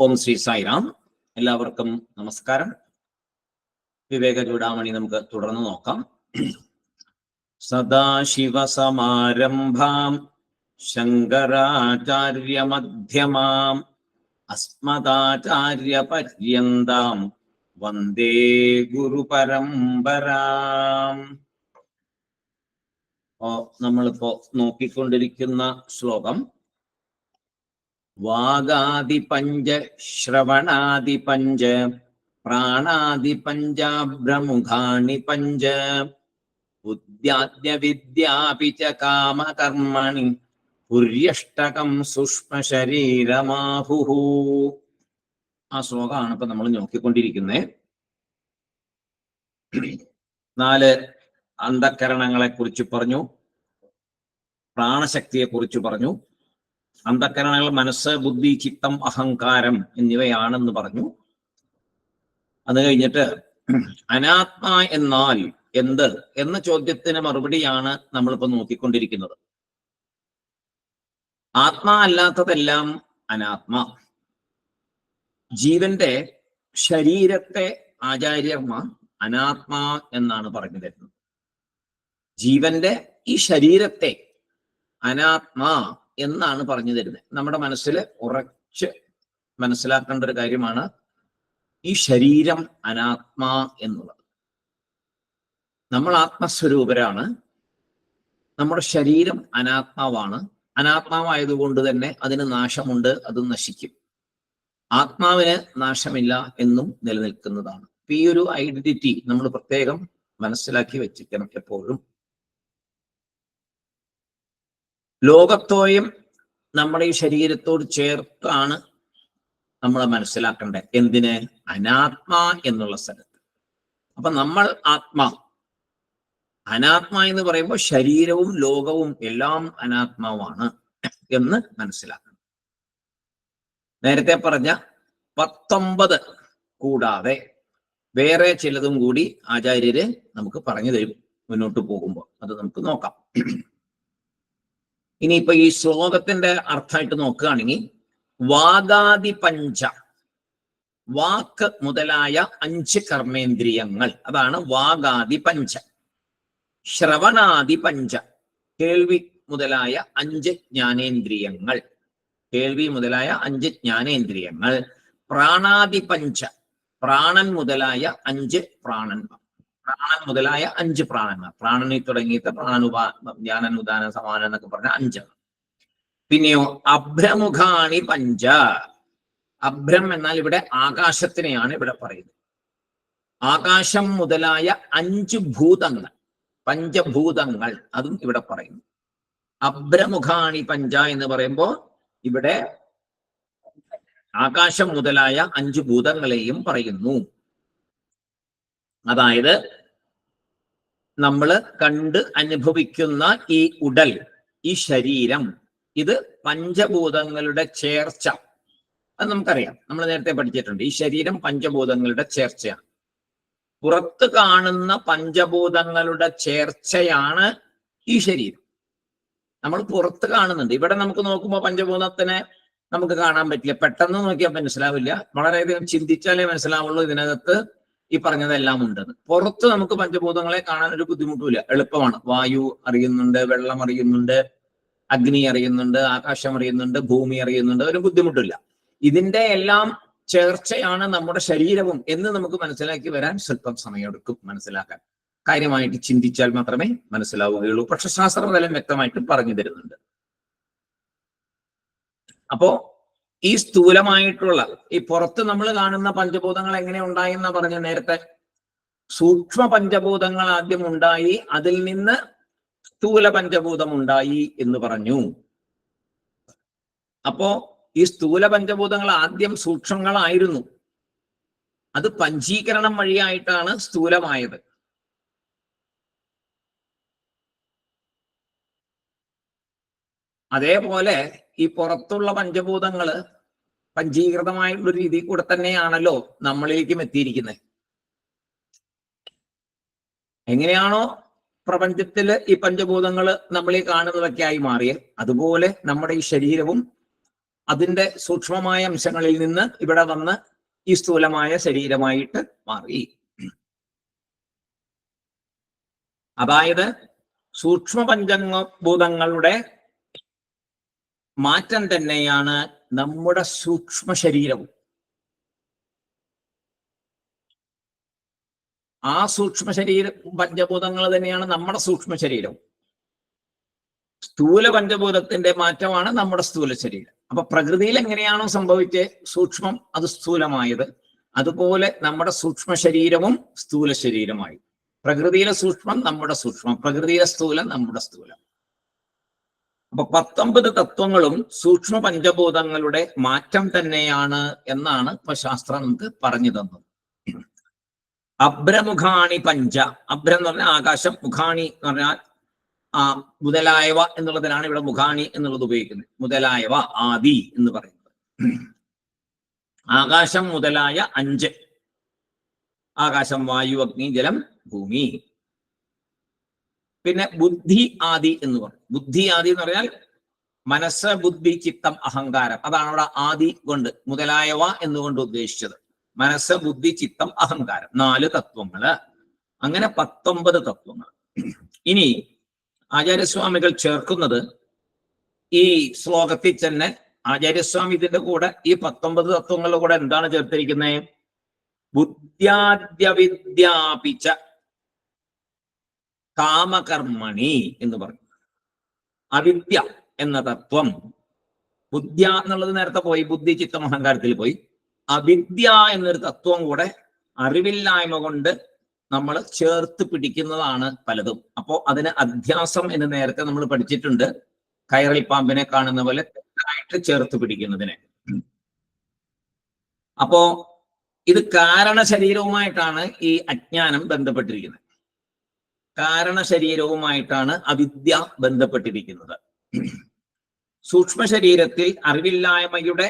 ഓം ശ്രീ സായിറാം. എല്ലാവർക്കും നമസ്കാരം. വിവേക ചൂടാമണി നമുക്ക് തുടർന്ന് നോക്കാം. സദാശിവസമാരംഭാം ശങ്കരാചാര്യമധ്യമാം അസ്മദാചാര്യപര്യന്താം വന്ദേ ഗുരുപരമ്പരാം. നമ്മളിപ്പോ നോക്കിക്കൊണ്ടിരിക്കുന്ന ശ്ലോകം വാഗാദി പഞ്ച ശ്രവണാദി പഞ്ച പ്രാണാദി പഞ്ചാബ്രമുഖാണി പഞ്ച ബുദ്ധ്യാദ്യ വിദ്യാപി ച കാമകർമ്മണി പുര്യഷ്ടകം സൂക്ഷ്മ ശരീരമാഹുഹു. ആ ശ്ലോകമാണ് ഇപ്പൊ നമ്മൾ നോക്കിക്കൊണ്ടിരിക്കുന്നത്. 4 അന്ധക്കരണങ്ങളെ കുറിച്ച് പറഞ്ഞു, പ്രാണശക്തിയെ കുറിച്ച് പറഞ്ഞു. അന്ധക്കരണങ്ങൾ മനസ്സ്, ബുദ്ധി, ചിത്തം, അഹങ്കാരം എന്നിവയാണെന്ന് പറഞ്ഞു. അത് കഴിഞ്ഞിട്ട് അനാത്മാ എന്നാൽ എന്ത് എന്ന ചോദ്യത്തിന് മറുപടിയാണ് നമ്മളിപ്പോ നോക്കിക്കൊണ്ടിരിക്കുന്നത്. ആത്മാ അല്ലാത്തതെല്ലാം അനാത്മാ. ജീവന്റെ ശരീരത്തെ ആചാര്യന്മാർ അനാത്മാ എന്നാണ് പറഞ്ഞു തരുന്നത്. ജീവന്റെ ഈ ശരീരത്തെ അനാത്മാ എന്നാണ് പറഞ്ഞു തരുന്നത്. നമ്മുടെ മനസ്സിൽ ഉറച്ച് മനസ്സിലാക്കേണ്ട ഒരു കാര്യമാണ് ഈ ശരീരം അനാത്മാ എന്നുള്ളത്. നമ്മൾ ആത്മസ്വരൂപരാണ്. നമ്മുടെ ശരീരം അനാത്മാവാണ്. അനാത്മാവായതുകൊണ്ട് തന്നെ അതിന് നാശമുണ്ട്, അത് നശിക്കും. ആത്മാവിന് നാശമില്ല എന്നും നിലനിൽക്കുന്നതാണ്. ഈ ഒരു ഐഡന്റിറ്റി നമ്മൾ പ്രത്യേകം മനസ്സിലാക്കി വെച്ചിരിക്കണം എപ്പോഴും. ലോകത്തോയും നമ്മുടെ ഈ ശരീരത്തോട് ചേർത്താണ് നമ്മൾ മനസ്സിലാക്കേണ്ടത്. എന്തിന്? അനാത്മാ എന്നുള്ള സ്ഥലത്ത്. അപ്പൊ നമ്മൾ ആത്മാ. അനാത്മാ എന്ന് പറയുമ്പോൾ ശരീരവും ലോകവും എല്ലാം അനാത്മാവാണ് എന്ന് മനസ്സിലാക്കണം. നേരത്തെ പറഞ്ഞ 19 കൂടാതെ വേറെ ചിലതും കൂടി ആചാര്യര് നമുക്ക് പറഞ്ഞു തരും മുന്നോട്ട് പോകുമ്പോൾ. അത് നമുക്ക് നോക്കാം. ഇനിയിപ്പോ ഈ ശ്ലോകത്തിന്റെ അർത്ഥമായിട്ട് നോക്കുകയാണെങ്കിൽ വാഗാദി പഞ്ച, വാക്ക് മുതലായ 5 കർമ്മേന്ദ്രിയങ്ങൾ, അതാണ് വാഗാദി പഞ്ച. ശ്രവണാദി പഞ്ച, കേൾവി മുതലായ 5 ജ്ഞാനേന്ദ്രിയങ്ങൾ, കേൾവി മുതലായ 5 ജ്ഞാനേന്ദ്രിയങ്ങൾ. പ്രാണാദി പഞ്ച, പ്രാണൻ മുതലായ 5 പ്രാണന്മാർ, പ്രാണൻ മുതലായ 5 പ്രാണന്മാർ. പ്രാണനിൽ തുടങ്ങിയിട്ട് ജ്ഞാനൻ, ഉദാന, സമാനം എന്നൊക്കെ പറഞ്ഞ 5. പിന്നെയോ അഭ്രമുഖാണി പഞ്ച. അഭ്രം എന്നാൽ ഇവിടെ ആകാശത്തിനെയാണ് ഇവിടെ പറയുന്നത്. ആകാശം മുതലായ 5 ഭൂതങ്ങൾ, പഞ്ചഭൂതങ്ങൾ, അതും ഇവിടെ പറയുന്നു. അഭ്രമുഖാണി പഞ്ച എന്ന് പറയുമ്പോൾ ഇവിടെ ആകാശം മുതലായ 5 ഭൂതങ്ങളെയും പറയുന്നു. അതായത് നമ്മൾ കണ്ട് അനുഭവിക്കുന്ന ഈ ഉടൽ, ഈ ശരീരം, ഇത് പഞ്ചഭൂതങ്ങളുടെ ചേർച്ച. അത് നമുക്കറിയാം, നമ്മൾ നേരത്തെ പഠിച്ചിട്ടുണ്ട്. ഈ ശരീരം പഞ്ചഭൂതങ്ങളുടെ ചേർച്ചയാണ്. പുറത്ത് കാണുന്ന പഞ്ചഭൂതങ്ങളുടെ ചേർച്ചയാണ് ഈ ശരീരം. നമ്മൾ പുറത്ത് കാണുന്നുണ്ട്. ഇവിടെ നമുക്ക് നോക്കുമ്പോൾ പഞ്ചഭൂതത്തിനെ നമുക്ക് കാണാൻ പറ്റില്ല, പെട്ടെന്ന് നോക്കിയാൽ മനസ്സിലാവില്ല. വളരെയധികം ചിന്തിച്ചാലേ മനസ്സിലാവുള്ളൂ ഇതിനകത്ത് ഈ പറഞ്ഞതെല്ലാം ഉണ്ടെന്ന്. പുറത്ത് നമുക്ക് പഞ്ചഭൂതങ്ങളെ കാണാൻ ഒരു ബുദ്ധിമുട്ടുമില്ല, എളുപ്പമാണ്. വായു അറിയുന്നുണ്ട്, വെള്ളം അറിയുന്നുണ്ട്, അഗ്നി അറിയുന്നുണ്ട്, ആകാശം അറിയുന്നുണ്ട്, ഭൂമി അറിയുന്നുണ്ട്, ഒരു ബുദ്ധിമുട്ടില്ല. ഇതിന്റെ എല്ലാം ചേർച്ചയാണ് നമ്മുടെ ശരീരവും എന്ന് നമുക്ക് മനസ്സിലാക്കി വരാൻ സ്വല്പം സമയമെടുക്കും മനസ്സിലാക്കാൻ. കാര്യമായിട്ട് ചിന്തിച്ചാൽ മാത്രമേ മനസ്സിലാവുകയുള്ളൂ. പക്ഷെ ശാസ്ത്രതലം വ്യക്തമായിട്ട് പറഞ്ഞു തരുന്നുണ്ട്. അപ്പോ ഈ സ്ഥൂലമായിട്ടുള്ള ഈ പുറത്ത് നമ്മൾ കാണുന്ന പഞ്ചഭൂതങ്ങൾ എങ്ങനെ ഉണ്ടായി എന്നാ പറഞ്ഞ നേരത്തെ. സൂക്ഷ്മ പഞ്ചഭൂതങ്ങൾ ആദ്യം ഉണ്ടായി, അതിൽ നിന്ന് സ്ഥൂല പഞ്ചഭൂതം ഉണ്ടായി എന്ന് പറഞ്ഞു. അപ്പോ ഈ സ്ഥൂല പഞ്ചഭൂതങ്ങൾ ആദ്യം സൂക്ഷ്മങ്ങളായിരുന്നു. അത് പഞ്ചീകരണം വഴിയായിട്ടാണ് സ്ഥൂലമായത്. അതേപോലെ ഈ പുറത്തുള്ള പഞ്ചഭൂതങ്ങള് പഞ്ചീകൃതമായിട്ടുള്ള രീതിയിൽ കൂടെ തന്നെയാണല്ലോ നമ്മളിലേക്കും എത്തിയിരിക്കുന്നത്. എങ്ങനെയാണോ പ്രപഞ്ചത്തില് ഈ പഞ്ചഭൂതങ്ങൾ നമ്മളീ കാണുന്നതൊക്കെ ആയി മാറിയത്, അതുപോലെ നമ്മുടെ ഈ ശരീരവും അതിന്റെ സൂക്ഷ്മമായ അംശങ്ങളിൽ നിന്ന് ഇവിടെ വന്ന് ഈ സ്ഥൂലമായ ശരീരമായിട്ട് മാറി. അതായത് സൂക്ഷ്മ പഞ്ചഭൂതങ്ങളുടെ മാറ്റം തന്നെയാണ് നമ്മുടെ സൂക്ഷ്മ ശരീരവും. ആ സൂക്ഷ്മ ശരീര പഞ്ചഭൂതങ്ങൾ തന്നെയാണ് നമ്മുടെ സൂക്ഷ്മ ശരീരം. സ്ഥൂല പഞ്ചഭൂതത്തിന്റെ മാറ്റമാണ് നമ്മുടെ സ്ഥൂല ശരീരം. അപ്പൊ പ്രകൃതിയിൽ എങ്ങനെയാണോ സംഭവിച്ച് സൂക്ഷ്മം അത് സ്ഥൂലമായത്, അതുപോലെ നമ്മുടെ സൂക്ഷ്മ ശരീരവും സ്ഥൂല ശരീരമായി. പ്രകൃതിയിലെ സൂക്ഷ്മം നമ്മുടെ സൂക്ഷ്മം, പ്രകൃതിയിലെ സ്ഥൂലം നമ്മുടെ സ്ഥൂലം. അപ്പൊ 19 തത്വങ്ങളും സൂക്ഷ്മ പഞ്ചഭൂതങ്ങളുടെ മാറ്റം തന്നെയാണ് എന്നാണ് ഇപ്പൊ ശാസ്ത്രം നമുക്ക് പറഞ്ഞു തന്നത്. അഭ്രമുഖാണി പഞ്ച, അഭ്രം എന്ന് പറഞ്ഞാൽ ആകാശം, മുഖാണി എന്ന് പറഞ്ഞാൽ മുതലായവ എന്നുള്ളതിനാണ് ഇവിടെ മുഖാണി എന്നുള്ളത് ഉപയോഗിക്കുന്നത്. മുതലായവ, ആദി എന്ന് പറയുന്നത്. ആകാശം മുതലായ 5, ആകാശം, വായു, അഗ്നി, ജലം, ഭൂമി. പിന്നെ ബുദ്ധി ആദി എന്ന് പറയും. ബുദ്ധി ആദി എന്ന് പറഞ്ഞാൽ മനസ്സ്, ബുദ്ധി, ചിത്തം, അഹങ്കാരം. അതാണ് അവിടെ ആദി കൊണ്ട് മുതലായവ എന്നുകൊണ്ട് ഉദ്ദേശിച്ചത്. മനസ്സ്, ബുദ്ധി, ചിത്തം, അഹങ്കാരം, 4 തത്വങ്ങള്. അങ്ങനെ 19 തത്വങ്ങൾ. ഇനി ആചാര്യസ്വാമികൾ ചേർക്കുന്നത് ഈ ശ്ലോകത്തിൽ തന്നെ, ആചാര്യസ്വാമി ഇതിന്റെ കൂടെ ഈ 19 തത്വങ്ങളുടെ കൂടെ എന്താണ് ചേർത്തിരിക്കുന്നത്? ബുദ്ധ്യാദ്യവിദ്യാപിച്ച കാമകർമ്മണി എന്ന് പറഞ്ഞു. അവിദ്യ എന്ന തത്വം, ബുദ്ധ്യ എന്നുള്ളത് നേരത്തെ പോയി, ബുദ്ധി, ചിത്തം, അഹങ്കാരത്തിൽ പോയി. അവിദ്യ എന്നൊരു തത്വം കൂടെ അറിവില്ലായ്മ കൊണ്ട് നമ്മൾ ചേർത്ത് പിടിക്കുന്നതാണ് പലതും. അപ്പോ അതിന് അധ്യാസം എന്ന് നേരത്തെ നമ്മൾ പഠിച്ചിട്ടുണ്ട്. കയറിൽ പാമ്പിനെ കാണുന്ന പോലെ തെറ്റായിട്ട് ചേർത്ത് പിടിക്കുന്നതിനെ. അപ്പോ ഇത് കാരണശരീരവുമായിട്ടാണ് ഈ അജ്ഞാനം ബന്ധപ്പെട്ടിരിക്കുന്നത്. കാരണശരീരവുമായിട്ടാണ് അവിദ്യ ബന്ധപ്പെട്ടിരിക്കുന്നത്. സൂക്ഷ്മ ശരീരത്തിൽ അറിവില്ലായ്മയുടെ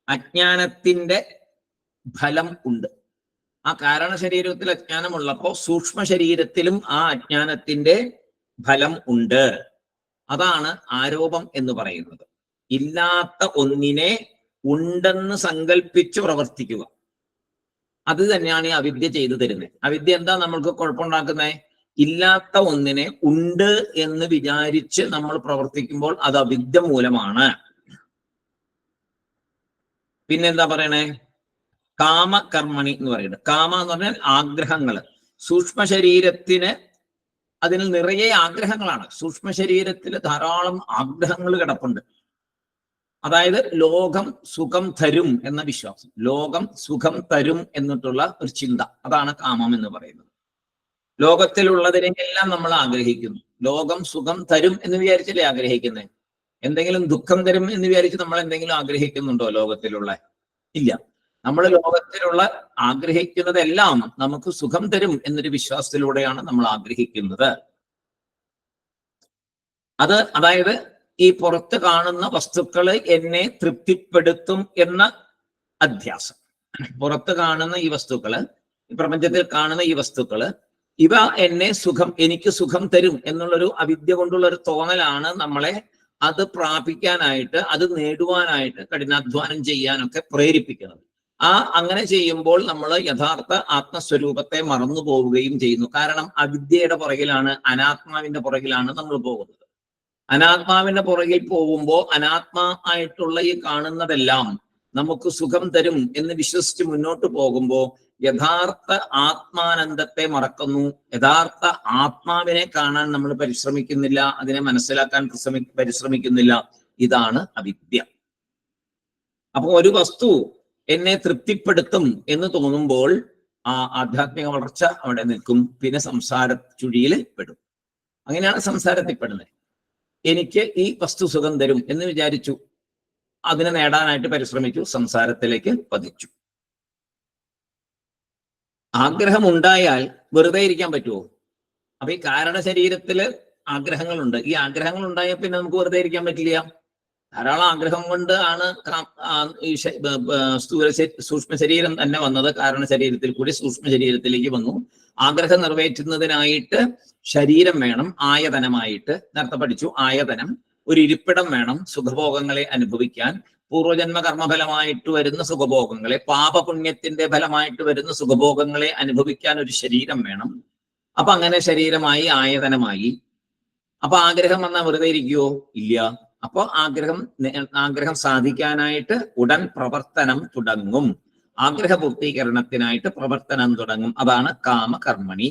അജ്ഞാനത്തിന്റെ ഫലം ഉണ്ട്. ആ കാരണശരീരത്തിൽ അജ്ഞാനമുള്ളപ്പോ സൂക്ഷ്മ ശരീരത്തിലും ആ അജ്ഞാനത്തിന്റെ ഫലം ഉണ്ട്. അതാണ് ആരോപം എന്ന് പറയുന്നത്. ഇല്ലാത്ത ഒന്നിനെ ഉണ്ടെന്ന് സങ്കല്പിച്ച് പ്രവർത്തിക്കുക. അത് തന്നെയാണ് ഈ അവിദ്യ ചെയ്തു തരുന്നത്. അവിദ്യ എന്താ നമ്മൾക്ക് കുഴപ്പമുണ്ടാക്കുന്നത്? ഇല്ലാത്ത ഒന്നിനെ ഉണ്ട് എന്ന് വിചാരിച്ച് നമ്മൾ പ്രവർത്തിക്കുമ്പോൾ അത് അവിദ്യ മൂലമാണ്. പിന്നെന്താ പറയണേ? കാമകർമ്മണി എന്ന് പറയുന്നത്. കാമ എന്ന് പറഞ്ഞാൽ ആഗ്രഹങ്ങൾ. സൂക്ഷ്മ ശരീരത്തിന് അതിന് നിറയെ ആഗ്രഹങ്ങളാണ്. സൂക്ഷ്മ ശരീരത്തിൽ ധാരാളം ആഗ്രഹങ്ങൾ കിടപ്പുണ്ട്. അതായത് ലോകം സുഖം തരും എന്ന വിശ്വാസം, ലോകം സുഖം തരും എന്നിട്ടുള്ള ഒരു ചിന്ത, അതാണ് കാമം എന്ന് പറയുന്നത്. ലോകത്തിലുള്ളതിനെല്ലാം നമ്മൾ ആഗ്രഹിക്കുന്നു. ലോകം സുഖം തരും എന്ന് വിചാരിച്ചല്ലേ ആഗ്രഹിക്കുന്നത്? എന്തെങ്കിലും ദുഃഖം തരും എന്ന് വിചാരിച്ച് നമ്മൾ എന്തെങ്കിലും ആഗ്രഹിക്കുന്നുണ്ടോ ലോകത്തിലുള്ള? ഇല്ല. നമ്മൾ ലോകത്തിലുള്ള ആഗ്രഹിക്കുന്നതെല്ലാം നമുക്ക് സുഖം തരും എന്നൊരു വിശ്വാസത്തിലൂടെയാണ് നമ്മൾ ആഗ്രഹിക്കുന്നത്. അതായത് ഈ പുറത്ത് കാണുന്ന വസ്തുക്കൾ എന്നെ തൃപ്തിപ്പെടുത്തും എന്ന അധ്യാസം. പുറത്ത് കാണുന്ന ഈ വസ്തുക്കള്, ഈ പ്രപഞ്ചത്തിൽ കാണുന്ന ഈ വസ്തുക്കള്, ഇവ എന്നെ എനിക്ക് സുഖം തരും എന്നുള്ളൊരു അവിദ്യ കൊണ്ടുള്ള ഒരു തോന്നലാണ് നമ്മളെ അത് പ്രാപിക്കാനായിട്ട്, അത് നേടുവാനായിട്ട് കഠിനാധ്വാനം ചെയ്യാനൊക്കെ പ്രേരിപ്പിക്കുന്നത്. അങ്ങനെ ചെയ്യുമ്പോൾ നമ്മൾ യഥാർത്ഥ ആത്മസ്വരൂപത്തെ മറന്നു പോവുകയും ചെയ്യുന്നു. കാരണം അവിദ്യയുടെ പുറകിലാണ്, അനാത്മാവിന്റെ പുറകിലാണ് നമ്മൾ പോകുന്നത്. അനാത്മാവിന്റെ പുറകിൽ പോകുമ്പോൾ അനാത്മാവായിട്ടുള്ള ഈ കാണുന്നതെല്ലാം നമുക്ക് സുഖം തരും എന്ന് വിശ്വസിച്ച് മുന്നോട്ട് പോകുമ്പോൾ യഥാർത്ഥ ആത്മാനന്ദത്തെ മറക്കുന്നു. യഥാർത്ഥ ആത്മാവിനെ കാണാൻ നമ്മൾ പരിശ്രമിക്കുന്നില്ല, അതിനെ മനസ്സിലാക്കാൻ പരിശ്രമിക്കുന്നില്ല. ഇതാണ് അവിദ്യ. അപ്പൊ ഒരു വസ്തു എന്നെ തൃപ്തിപ്പെടുത്തും എന്ന് തോന്നുമ്പോൾ ആ ആധ്യാത്മിക വളർച്ച അവിടെ നിൽക്കും. പിന്നെ സംസാര ചുഴിയിൽ പെടും. അങ്ങനെയാണ് സംസാരത്തിൽ പെടുന്നത്. എനിക്ക് ഈ വസ്തു സുഖം തരും എന്ന് വിചാരിച്ചു, അതിനെ നേടാനായിട്ട് പരിശ്രമിച്ചു, സംസാരത്തിലേക്ക് പതിച്ചു. ആഗ്രഹം ഉണ്ടായാൽ വെറുതെ ഇരിക്കാൻ പറ്റുമോ? അപ്പൊ ഈ കാരണ ശരീരത്തില് ആഗ്രഹങ്ങളുണ്ട്. ഈ ആഗ്രഹങ്ങൾ ഉണ്ടായാൽ പിന്നെ നമുക്ക് വെറുതെ ഇരിക്കാൻ പറ്റില്ല. ധാരാളം ആഗ്രഹം കൊണ്ട് ആണ് ഈ സൂക്ഷ്മ ശരീരം തന്നെ വന്നത്. കാരണ ശരീരത്തിൽ കൂടി സൂക്ഷ്മ ശരീരത്തിലേക്ക് വന്നു. ആഗ്രഹം നിറവേറ്റുന്നതിനായിട്ട് ശരീരം വേണം, ആയതനമായിട്ട്. നേരത്തെ പഠിച്ചു ആയതനം. ഒരു ഇരിപ്പിടം വേണം സുഖഭോഗങ്ങളെ അനുഭവിക്കാൻ. പൂർവജന്മ കർമ്മഫലമായിട്ട് വരുന്ന സുഖഭോഗങ്ങളെ, പാപപുണ്യത്തിന്റെ ഫലമായിട്ട് വരുന്ന സുഖഭോഗങ്ങളെ അനുഭവിക്കാൻ ഒരു ശരീരം വേണം. അപ്പൊ അങ്ങനെ ശരീരമായി, ആയതനമായി. അപ്പൊ ആഗ്രഹം വന്നാൽ വെറുതെ ഇരിക്കുവോ? ഇല്ല. അപ്പൊ ആഗ്രഹം സാധിക്കാനായിട്ട് ഉടൻ പ്രവർത്തനം തുടങ്ങും. ആഗ്രഹ പൂർത്തീകരണത്തിനായിട്ട് പ്രവർത്തനം തുടങ്ങും. അതാണ് കാമകർമ്മണി.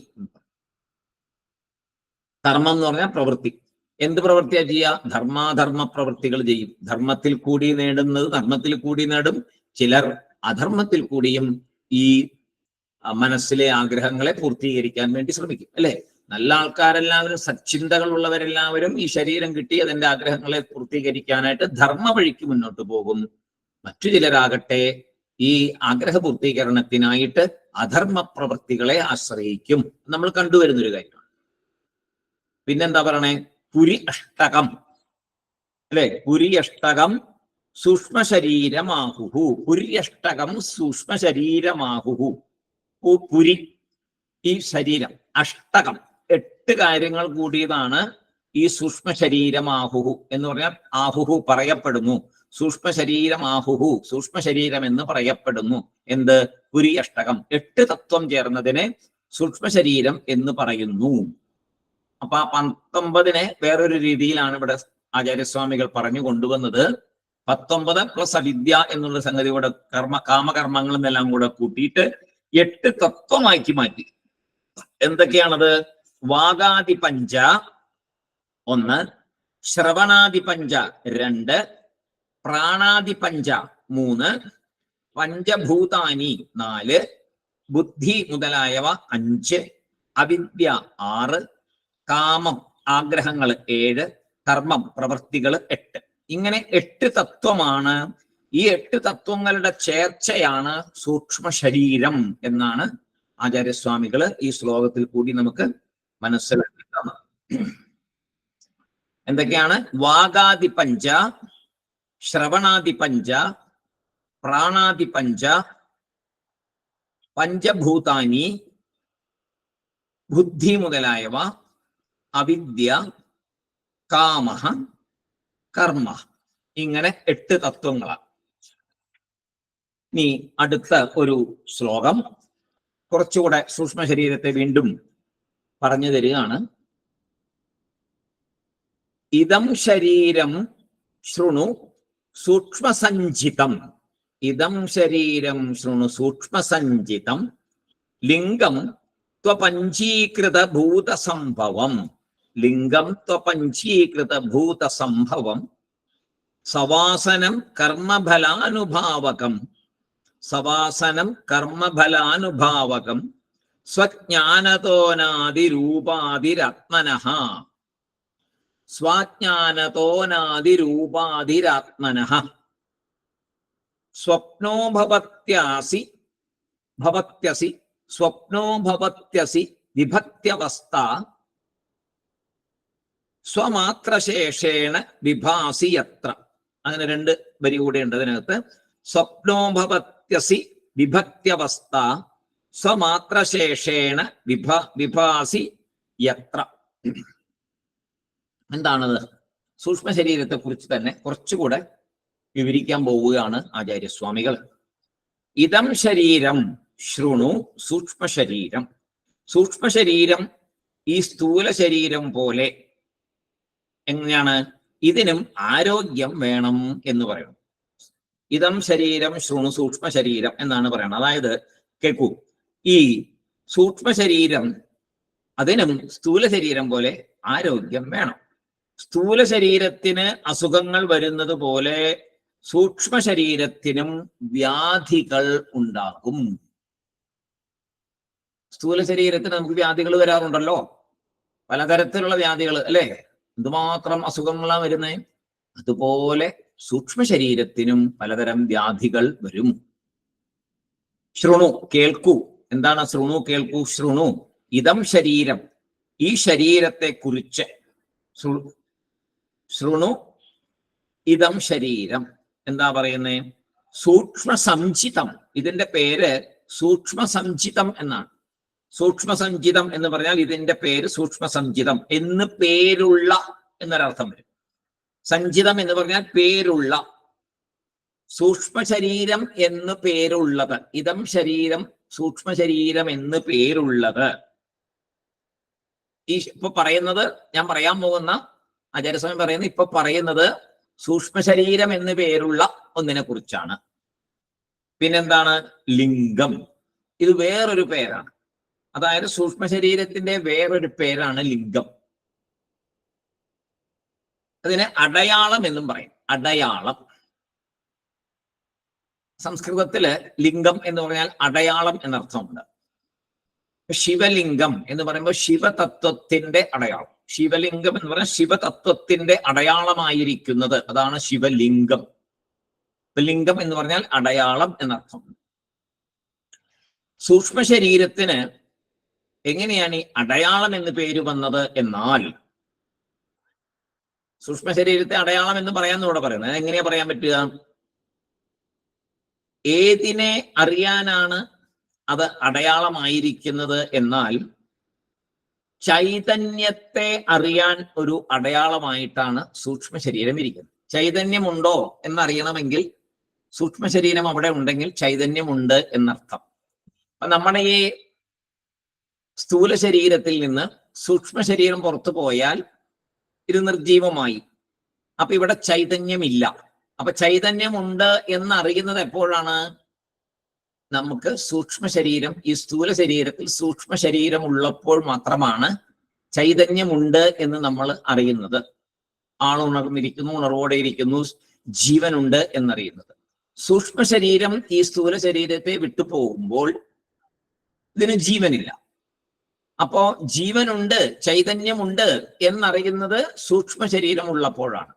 കർമ്മം എന്ന് പറഞ്ഞാൽ പ്രവൃത്തി. എന്ത് പ്രവൃത്തിയാ ചെയ്യുക? ധർമാധർമ്മ പ്രവൃത്തികൾ ചെയ്യും. ധർമ്മത്തിൽ കൂടി നേടുന്നത് ധർമ്മത്തിൽ കൂടി നേടും. ചിലർ അധർമ്മത്തിൽ കൂടിയും ഈ മനസ്സിലെ ആഗ്രഹങ്ങളെ പൂർത്തീകരിക്കാൻ വേണ്ടി ശ്രമിക്കും, അല്ലെ? നല്ല ആൾക്കാരെല്ലാവരും, സച്ചിന്തകൾ ഉള്ളവരെല്ലാവരും ഈ ശരീരം കിട്ടി അതിന്റെ ആഗ്രഹങ്ങളെ പൂർത്തീകരിക്കാനായിട്ട് ധർമ്മ വഴിക്ക് മുന്നോട്ട് പോകും. മറ്റു ചിലരാകട്ടെ ഈ ആഗ്രഹ പൂർത്തീകരണത്തിനായിട്ട് അധർമ്മ പ്രവൃത്തികളെ ആശ്രയിക്കും. നമ്മൾ കണ്ടുവരുന്നൊരു കാര്യമാണ്. പിന്നെന്താ പറയണേ? പുരി അഷ്ടകം, അല്ലെ? പുരി അഷ്ടകം സൂക്ഷ്മ ശരീരമാഹുഹു. പുരി അഷ്ടകം സൂക്ഷ്മ ശരീരമാഹുഹു. പുരി, ഈ ശരീരം. അഷ്ടകം, 8 കാര്യങ്ങൾ കൂടിയതാണ് ഈ സൂക്ഷ്മ ശരീരമാഹുഹു എന്ന് പറഞ്ഞാൽ. ആഹുഹു പറയപ്പെടുന്നു, സൂക്ഷ്മ ശരീരമാഹുഹു, സൂക്ഷ്മ ശരീരം എന്ന് പറയപ്പെടുന്നു. എന്ത്? പുരി അഷ്ടകം. 8 തത്വം ചേർന്നതിനെ സൂക്ഷ്മ ശരീരം എന്ന് പറയുന്നു. അപ്പൊ ആ 19നെ വേറൊരു രീതിയിലാണ് ഇവിടെ ആചാര്യസ്വാമികൾ പറഞ്ഞു കൊണ്ടുവന്നത്. 19 പ്ലസ് അവിദ്യ എന്നുള്ള സംഗതി കൂടെ കാമകർമ്മങ്ങളും എല്ലാം കൂടെ കൂട്ടിയിട്ട് 8 തത്വമാക്കി മാറ്റി. എന്തൊക്കെയാണത്? വാഗാദി പഞ്ച 1, ശ്രവണാദി പഞ്ച 2, പ്രാണാദി പഞ്ച 3, പഞ്ചഭൂതാനി 4, ബുദ്ധി മുതലായവ 5, അവിദ്യ 6, കാമം ആഗ്രഹങ്ങൾ 7, കർമ്മം പ്രവൃത്തികൾ 8. ഇങ്ങനെ 8 തത്വമാണ്. ഈ 8 തത്വങ്ങളുടെ ചേർച്ചയാണ് സൂക്ഷ്മ ശരീരം എന്നാണ് ആചാര്യസ്വാമികള് ഈ ശ്ലോകത്തിൽ കൂടി നമുക്ക് മനസ്സിലാക്കി തന്നത്. എന്തൊക്കെയാണ്? വാഗാദി പഞ്ച, ശ്രവണാദി പഞ്ച, പ്രാണാദി പഞ്ച, പഞ്ചഭൂതാനി, ബുദ്ധി മുതലായവ, അവിദ്യ, കാമ, കർമ്മ. ഇങ്ങനെ 8 തത്വങ്ങളാണ്. ഇനി അടുത്ത ഒരു ശ്ലോകം കുറച്ചുകൂടെ സൂക്ഷ്മ ശരീരത്തെ വീണ്ടും പറഞ്ഞു തരികയാണ്. ഇദം ശരീരം ശൃണു സൂക്ഷ്മസഞ്ചിതം. ഇദം ശരീരം ശൃണു സൂക്ഷ്മസഞ്ചിതം ലിംഗം ത്വപഞ്ചീകൃത ഭൂതസംഭവം. ലിംഗം ത്വപഞ്ചീകൃത ഭൂതസംഭവം സവാസനം കർമ്മഫലാനുഭാവകം. സവാസനം കർമ്മഫലാനുഭാവകം സ്വജ്ഞാനതോനാദിരൂപാദിരാത്മനഃ. സ്വാജ്ഞാനതോനാദിരൂപാദിരാത്മനഃ സ്വപ്നോ ഭവത്യാസി ഭവത്യസി സ്വപ്നോ ഭവത്യസി വിഭക്ത്യവസ്ഥ സ്വമാത്രശേഷേണ വിഭാസി യത്ര. അങ്ങനെ 2 വരി കൂടെ ഉണ്ട് അതിനകത്ത്. സ്വപ്നോ ഭവത്യസി വിഭക്ത്യവസ്ഥ സ്വമാത്രശേഷേണ വിഭാസി യത്ര. എന്താണത്? സൂക്ഷ്മ ശരീരത്തെ കുറിച്ച് തന്നെ കുറച്ചുകൂടെ വിവരിക്കാൻ പോവുകയാണ് ആചാര്യസ്വാമികൾ. ഇദം ശരീരം ശൃണു സൂക്ഷ്മ ശരീരം. സൂക്ഷ്മ ശരീരം ഈ സ്ഥൂല ശരീരം പോലെ എങ്ങനെയാണ്? ഇതിനും ആരോഗ്യം വേണം എന്ന് പറയണം. ഇദം ശരീരം ശൃണു സൂക്ഷ്മ ശരീരം എന്നാണ് പറയുന്നത്. അതായത് കേൾക്കൂ, ഈ സൂക്ഷ്മ ശരീരം അതിനും സ്ഥൂല ശരീരം പോലെ ആരോഗ്യം വേണം. സ്ഥൂല ശരീരത്തിന് അസുഖങ്ങൾ വരുന്നത് പോലെ സൂക്ഷ്മ ശരീരത്തിനും വ്യാധികൾ ഉണ്ടാകും. സ്ഥൂല ശരീരത്തിന് നമുക്ക് വ്യാധികൾ വരാറുണ്ടല്ലോ, പലതരത്തിലുള്ള വ്യാധികൾ, അല്ലെ? എന്തുമാത്രം അസുഖങ്ങളാണ് വരുന്നത്. അതുപോലെ സൂക്ഷ്മ ശരീരത്തിനും പലതരം വ്യാധികൾ വരും. ശൃണു, കേൾക്കൂ. എന്താണ് ശൃണു? കേൾക്കൂ. ശൃണു ഇദം ശരീരം, ഈ ശരീരത്തെ കുറിച്ച്. ശൃണു ഇദം ശരീരം എന്താ പറയുന്നേ? സൂക്ഷ്മ സഞ്ചിതം. ഇതിന്റെ പേര് സൂക്ഷ്മ സഞ്ചിതം എന്നാണ്. സൂക്ഷ്മ സഞ്ചിതം എന്ന് പറഞ്ഞാൽ ഇതിന്റെ പേര് സൂക്ഷ്മ സഞ്ചിതം എന്ന് പേരുള്ള എന്നൊരർത്ഥം വരും. സഞ്ചിതം എന്ന് പറഞ്ഞാൽ പേരുള്ള, സൂക്ഷ്മ ശരീരം എന്ന് പേരുള്ളത്, ഇതം ശരീരം സൂക്ഷ്മ ശരീരം എന്ന് പേരുള്ളത്. ഈ ഇപ്പൊ പറയുന്നത്, ഞാൻ പറയാൻ പോകുന്ന ആചാര്യസ്വാമി പറയുന്നത്, ഇപ്പൊ പറയുന്നത് സൂക്ഷ്മ ശരീരം എന്ന് പേരുള്ള ഒന്നിനെ കുറിച്ചാണ്. പിന്നെന്താണ്? ലിംഗം. ഇത് വേറൊരു പേരാണ്. അതായത് സൂക്ഷ്മ ശരീരത്തിന്റെ വേറൊരു പേരാണ് ലിംഗം. അതിനെ അടയാളം എന്നും പറയും. അടയാളം. സംസ്കൃതത്തില് ലിംഗം എന്ന് പറഞ്ഞാൽ അടയാളം എന്നർത്ഥമുണ്ട്. ശിവലിംഗം എന്ന് പറയുമ്പോൾ ശിവതത്വത്തിന്റെ അടയാളം. ശിവലിംഗം എന്ന് പറഞ്ഞാൽ ശിവതത്വത്തിന്റെ അടയാളമായിരിക്കുന്നത്, അതാണ് ശിവലിംഗം. ലിംഗം എന്ന് പറഞ്ഞാൽ അടയാളം എന്നർത്ഥം. സൂക്ഷ്മ ശരീരത്തിന് എങ്ങനെയാണ് ഈ അടയാളം എന്ന് പേര് വന്നത് എന്നാൽ, സൂക്ഷ്മ ശരീരത്തെ അടയാളം എന്ന് പറയാന്ന് ഇവിടെ പറയുന്നത്. എങ്ങനെയാ പറയാൻ പറ്റുക? ഏതിനെ അറിയാനാണ് അത് അടയാളമായിരിക്കുന്നത് എന്നാൽ, ചൈതന്യത്തെ അറിയാൻ ഒരു അടയാളമായിട്ടാണ് സൂക്ഷ്മ ശരീരം ഇരിക്കുന്നത്. ചൈതന്യമുണ്ടോ എന്നറിയണമെങ്കിൽ സൂക്ഷ്മ ശരീരം അവിടെ ഉണ്ടെങ്കിൽ ചൈതന്യമുണ്ട് എന്നർത്ഥം. അപ്പൊ നമ്മുടെ ഈ സ്ഥൂല ശരീരത്തിൽ നിന്ന് സൂക്ഷ്മ ശരീരം പുറത്തു പോയാൽ ഇത് നിർജീവമായി. അപ്പൊ ഇവിടെ ചൈതന്യമില്ല. അപ്പൊ ചൈതന്യമുണ്ട് എന്നറിയുന്നത് എപ്പോഴാണ്? നമുക്ക് സൂക്ഷ്മ ശരീരം, ഈ സ്ഥൂല ശരീരത്തിൽ സൂക്ഷ്മ ശരീരം ഉള്ളപ്പോൾ മാത്രമാണ് ചൈതന്യമുണ്ട് എന്ന് നമ്മൾ അറിയുന്നത്. ആളുണർന്നിരിക്കുന്നു, ഉണർവോടെ ഇരിക്കുന്നു, ജീവനുണ്ട് എന്നറിയുന്നത്. സൂക്ഷ്മ ശരീരം ഈ സ്ഥൂല ശരീരത്തെ വിട്ടുപോകുമ്പോൾ ഇതിന് ജീവനില്ല. അപ്പോ ജീവനുണ്ട്, ചൈതന്യമുണ്ട് എന്നറിയുന്നത് സൂക്ഷ്മ ശരീരം ഉള്ളപ്പോഴാണ്.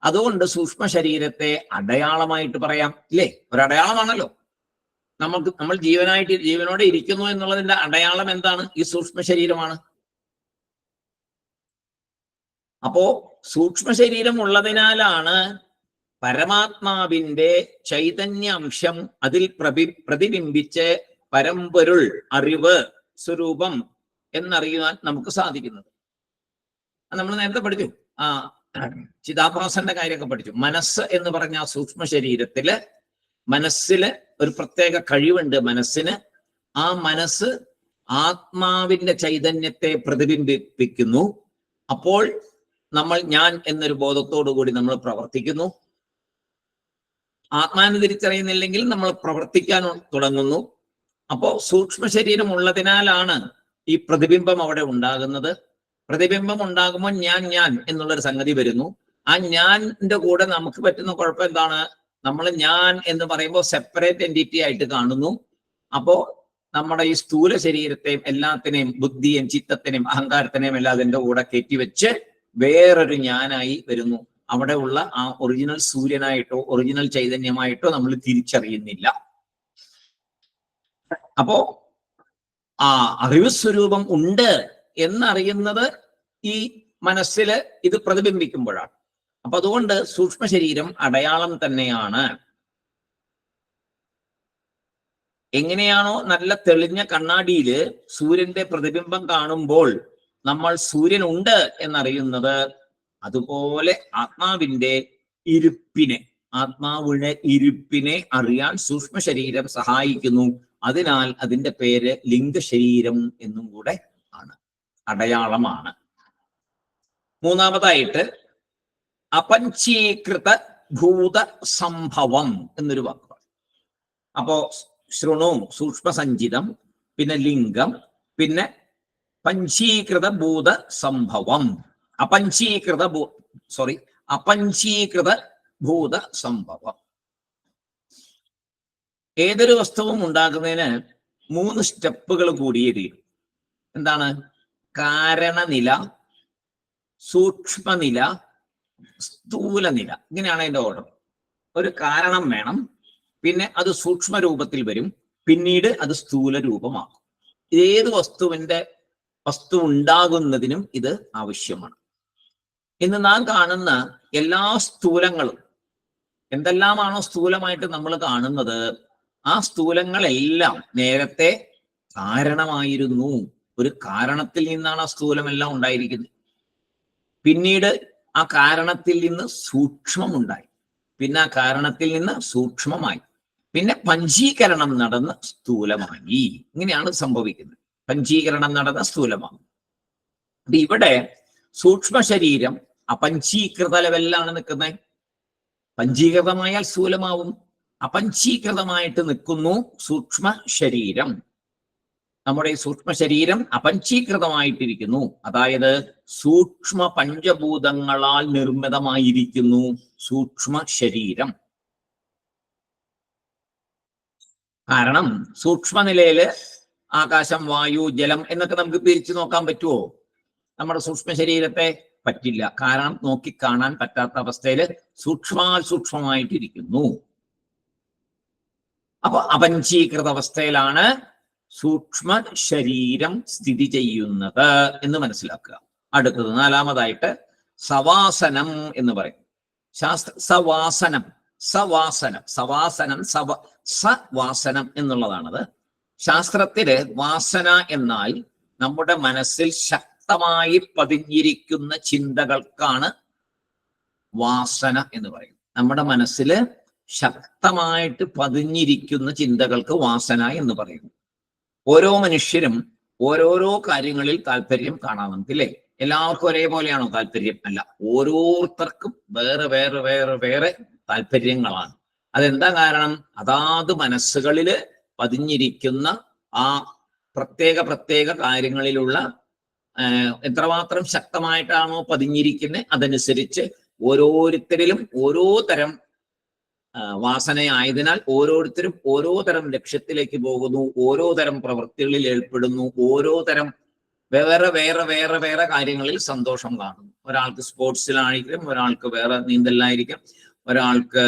അതുകൊണ്ട് സൂക്ഷ്മ ശരീരത്തെ അടയാളമായിട്ട് പറയാം, ഇല്ലേ? ഒരടയാളമാണല്ലോ. നമ്മൾ ജീവനോടെ ഇരിക്കുന്നു എന്നുള്ളതിന്റെ അടയാളം എന്താണ്? ഈ സൂക്ഷ്മ ശരീരമാണ്. അപ്പോ സൂക്ഷ്മ ശരീരം ഉള്ളതിനാലാണ് പരമാത്മാവിന്റെ ചൈതന്യ അംശം അതിൽ പ്രതിബിംബിച്ച് പരമ്പൊരുൾ, അറിവ്, സ്വരൂപം എന്നറിയുവാൻ നമുക്ക് സാധിക്കുന്നത്. നമ്മൾ നേരത്തെ പഠിച്ചു, ചിതാഭാസന്റെ കാര്യമൊക്കെ പഠിച്ചു. മനസ്സ് എന്ന് പറഞ്ഞ ആ സൂക്ഷ്മ ശരീരത്തില്, മനസ്സില് ഒരു പ്രത്യേക കഴിവുണ്ട് മനസ്സിന്. ആ മനസ്സ് ആത്മാവിന്റെ ചൈതന്യത്തെ പ്രതിബിംബിപ്പിക്കുന്നു. അപ്പോൾ നമ്മൾ ഞാൻ എന്നൊരു ബോധത്തോടു കൂടി നമ്മൾ പ്രവർത്തിക്കുന്നു. ആത്മാവിനെ തിരിച്ചറിയുന്നില്ലെങ്കിൽ നമ്മൾ പ്രവർത്തിക്കാൻ തുടങ്ങുന്നു. അപ്പോ സൂക്ഷ്മ ശരീരം ഉള്ളതിനാലാണ് ഈ പ്രതിബിംബം അവിടെ ഉണ്ടാകുന്നത്. പ്രതിബിംബം ഉണ്ടാകുമ്പോൾ ഞാൻ എന്നുള്ളൊരു സംഗതി വരുന്നു. ആ ഞാൻ്റെ കൂടെ നമുക്ക് പറ്റുന്ന കുഴപ്പം എന്താണ്? നമ്മൾ ഞാൻ എന്ന് പറയുമ്പോൾ സെപ്പറേറ്റ് എൻറ്റിറ്റി ആയിട്ട് കാണുന്നു. അപ്പോ നമ്മുടെ ഈ സ്ഥൂല ശരീരത്തെയും എല്ലാത്തിനെയും, ബുദ്ധിയെയും ചിത്തത്തിനെയും അഹങ്കാരത്തിനെയും എല്ലാം അതിൻ്റെ കൂടെ കയറ്റിവെച്ച് വേറൊരു ഞാനായി വരുന്നു. അവിടെ ഉള്ള ആ ഒറിജിനൽ സൂര്യനായിട്ടോ ഒറിജിനൽ ചൈതന്യമായിട്ടോ നമ്മൾ തിരിച്ചറിയുന്നില്ല. അപ്പോ ആ അറിവ് സ്വരൂപം ഉണ്ട് എന്നറിയുന്നത് ഈ മനസ്സില് ഇത് പ്രതിബിംബിക്കുമ്പോഴാണ്. അപ്പൊ അതുകൊണ്ട് സൂക്ഷ്മ ശരീരം അടയാളം തന്നെയാണ്. എങ്ങനെയാണോ നല്ല തെളിഞ്ഞ കണ്ണാടിയില് സൂര്യന്റെ പ്രതിബിംബം കാണുമ്പോൾ നമ്മൾ സൂര്യൻ ഉണ്ട് എന്നറിയുന്നത്, അതുപോലെ ആത്മാവിന്റെ ഇരുപ്പിനെ അറിയാൻ സൂക്ഷ്മ ശരീരം സഹായിക്കുന്നു. അതിനാൽ അതിന്റെ പേര് ലിംഗശരീരം എന്നും കൂടെ ആണ്, അടയാളമാണ്. മൂന്നാമതായിട്ട് അപഞ്ചീകൃത ഭൂത സംഭവം എന്നൊരു വാക്കാണ്. അപ്പോ ശൃണു സൂക്ഷ്മസഞ്ചിതം, പിന്നെ ലിംഗം, പിന്നെ പഞ്ചീകൃത ഭൂത സംഭവം. അപഞ്ചീകൃത ഭൂത സംഭവം. ഏതൊരു വസ്തുവും ഉണ്ടാകുന്നതിന് 3 സ്റ്റെപ്പുകൾ കൂടിയിരിക്കും. എന്താണ്? കാരണനില, സൂക്ഷ്മനില, സ്ഥൂലനില. ഇങ്ങനെയാണ് അതിന്റെ ഓർഡർ. ഒരു കാരണം വേണം, പിന്നെ അത് സൂക്ഷ്മ രൂപത്തിൽ വരും, പിന്നീട് അത് സ്ഥൂല രൂപമാകും. ഏത് വസ്തു ഉണ്ടാകുന്നതിനും ഇത് ആവശ്യമാണ്. ഇന്ന് നാം കാണുന്ന എല്ലാ സ്ഥൂലങ്ങളും, എന്തെല്ലാമാണോ സ്ഥൂലമായിട്ട് നമ്മൾ കാണുന്നത്, ആ സ്ഥൂലങ്ങളെല്ലാം നേരത്തെ കാരണമായിരുന്നു. ഒരു കാരണത്തിൽ നിന്നാണ് ആ സ്ഥൂലമെല്ലാം ഉണ്ടായിരിക്കുന്നത്. പിന്നീട് ആ കാരണത്തിൽ നിന്ന് സൂക്ഷ്മമുണ്ടായി, പിന്നെ ആ കാരണത്തിൽ നിന്ന് സൂക്ഷ്മമായി, പിന്നെ പഞ്ചീകരണം നടന്ന് സ്ഥൂലമായി. ഇങ്ങനെയാണ് സംഭവിക്കുന്നത്. പഞ്ചീകരണം നടന്ന സ്ഥൂലമാണ്. ഇവിടെ സൂക്ഷ്മ ശരീരം അപഞ്ചീകൃത ലെവലിലാണ് നിൽക്കുന്നത്. പഞ്ചീകൃതമായാൽ സ്ഥൂലമാവും. അപഞ്ചീകൃതമായിട്ട് നിൽക്കുന്നു സൂക്ഷ്മ ശരീരം. നമ്മുടെ ഈ സൂക്ഷ്മ ശരീരം അപഞ്ചീകൃതമായിട്ടിരിക്കുന്നു. അതായത് സൂക്ഷ്മ പഞ്ചഭൂതങ്ങളാൽ നിർമ്മിതമായിരിക്കുന്നു സൂക്ഷ്മ ശരീരം. കാരണം സൂക്ഷ്മ നിലയില് ആകാശം, വായു, ജലം എന്നൊക്കെ നമുക്ക് പിരിച്ചു നോക്കാൻ പറ്റുമോ? നമ്മുടെ സൂക്ഷ്മ ശരീരത്തെ പറ്റില്ല. കാരണം നോക്കിക്കാണാൻ പറ്റാത്ത അവസ്ഥയില് സൂക്ഷ്മാതിസൂക്ഷ്മമായിട്ടിരിക്കുന്നു. അപ്പൊ അപഞ്ചീകൃത അവസ്ഥയിലാണ് സൂക്ഷ്മ ശരീരം സ്ഥിതി ചെയ്യുന്നത് എന്ന് മനസ്സിലാക്കുക. അടുത്തത് നാലാമതായിട്ട് സവാസനം എന്ന് പറയും. സവാസനം സവാസനം എന്നുള്ളതാണത്. ശാസ്ത്രത്തില് വാസന എന്നാൽ നമ്മുടെ മനസ്സിൽ ശക്തമായി പതിഞ്ഞിരിക്കുന്ന ചിന്തകൾക്കാണ് വാസന എന്ന് പറയും. നമ്മുടെ മനസ്സില് ശക്തമായിട്ട് പതിഞ്ഞിരിക്കുന്ന ചിന്തകൾക്ക് വാസന എന്ന് പറയുന്നു. ഓരോ മനുഷ്യരും ഓരോരോ കാര്യങ്ങളിൽ താല്പര്യം കാണാം നമുക്കില്ലേ? എല്ലാവർക്കും ഒരേപോലെയാണോ താല്പര്യം? അല്ല, ഓരോരുത്തർക്കും വേറെ വേറെ വേറെ വേറെ താല്പര്യങ്ങളാണ്. അതെന്താ കാരണം? അതാത് മനസ്സുകളില് പതിഞ്ഞിരിക്കുന്ന ആ പ്രത്യേക പ്രത്യേക കാര്യങ്ങളിലുള്ള എത്രമാത്രം ശക്തമായിട്ടാണോ പതിഞ്ഞിരിക്കുന്നത് അതനുസരിച്ച് ഓരോരുത്തരിലും ഓരോ തരം വാസനയായതിനാൽ ഓരോരുത്തരും ഓരോ തരം ലക്ഷ്യത്തിലേക്ക് പോകുന്നു, ഓരോ തരം പ്രവൃത്തികളിൽ ഏർപ്പെടുന്നു, ഓരോ തരം വേറെ വേറെ വേറെ വേറെ കാര്യങ്ങളിൽ സന്തോഷം കാണുന്നു. ഒരാൾക്ക് സ്പോർട്സിലായിരിക്കും, ഒരാൾക്ക് വേറെ നീന്തലിലായിരിക്കും, ഒരാൾക്ക്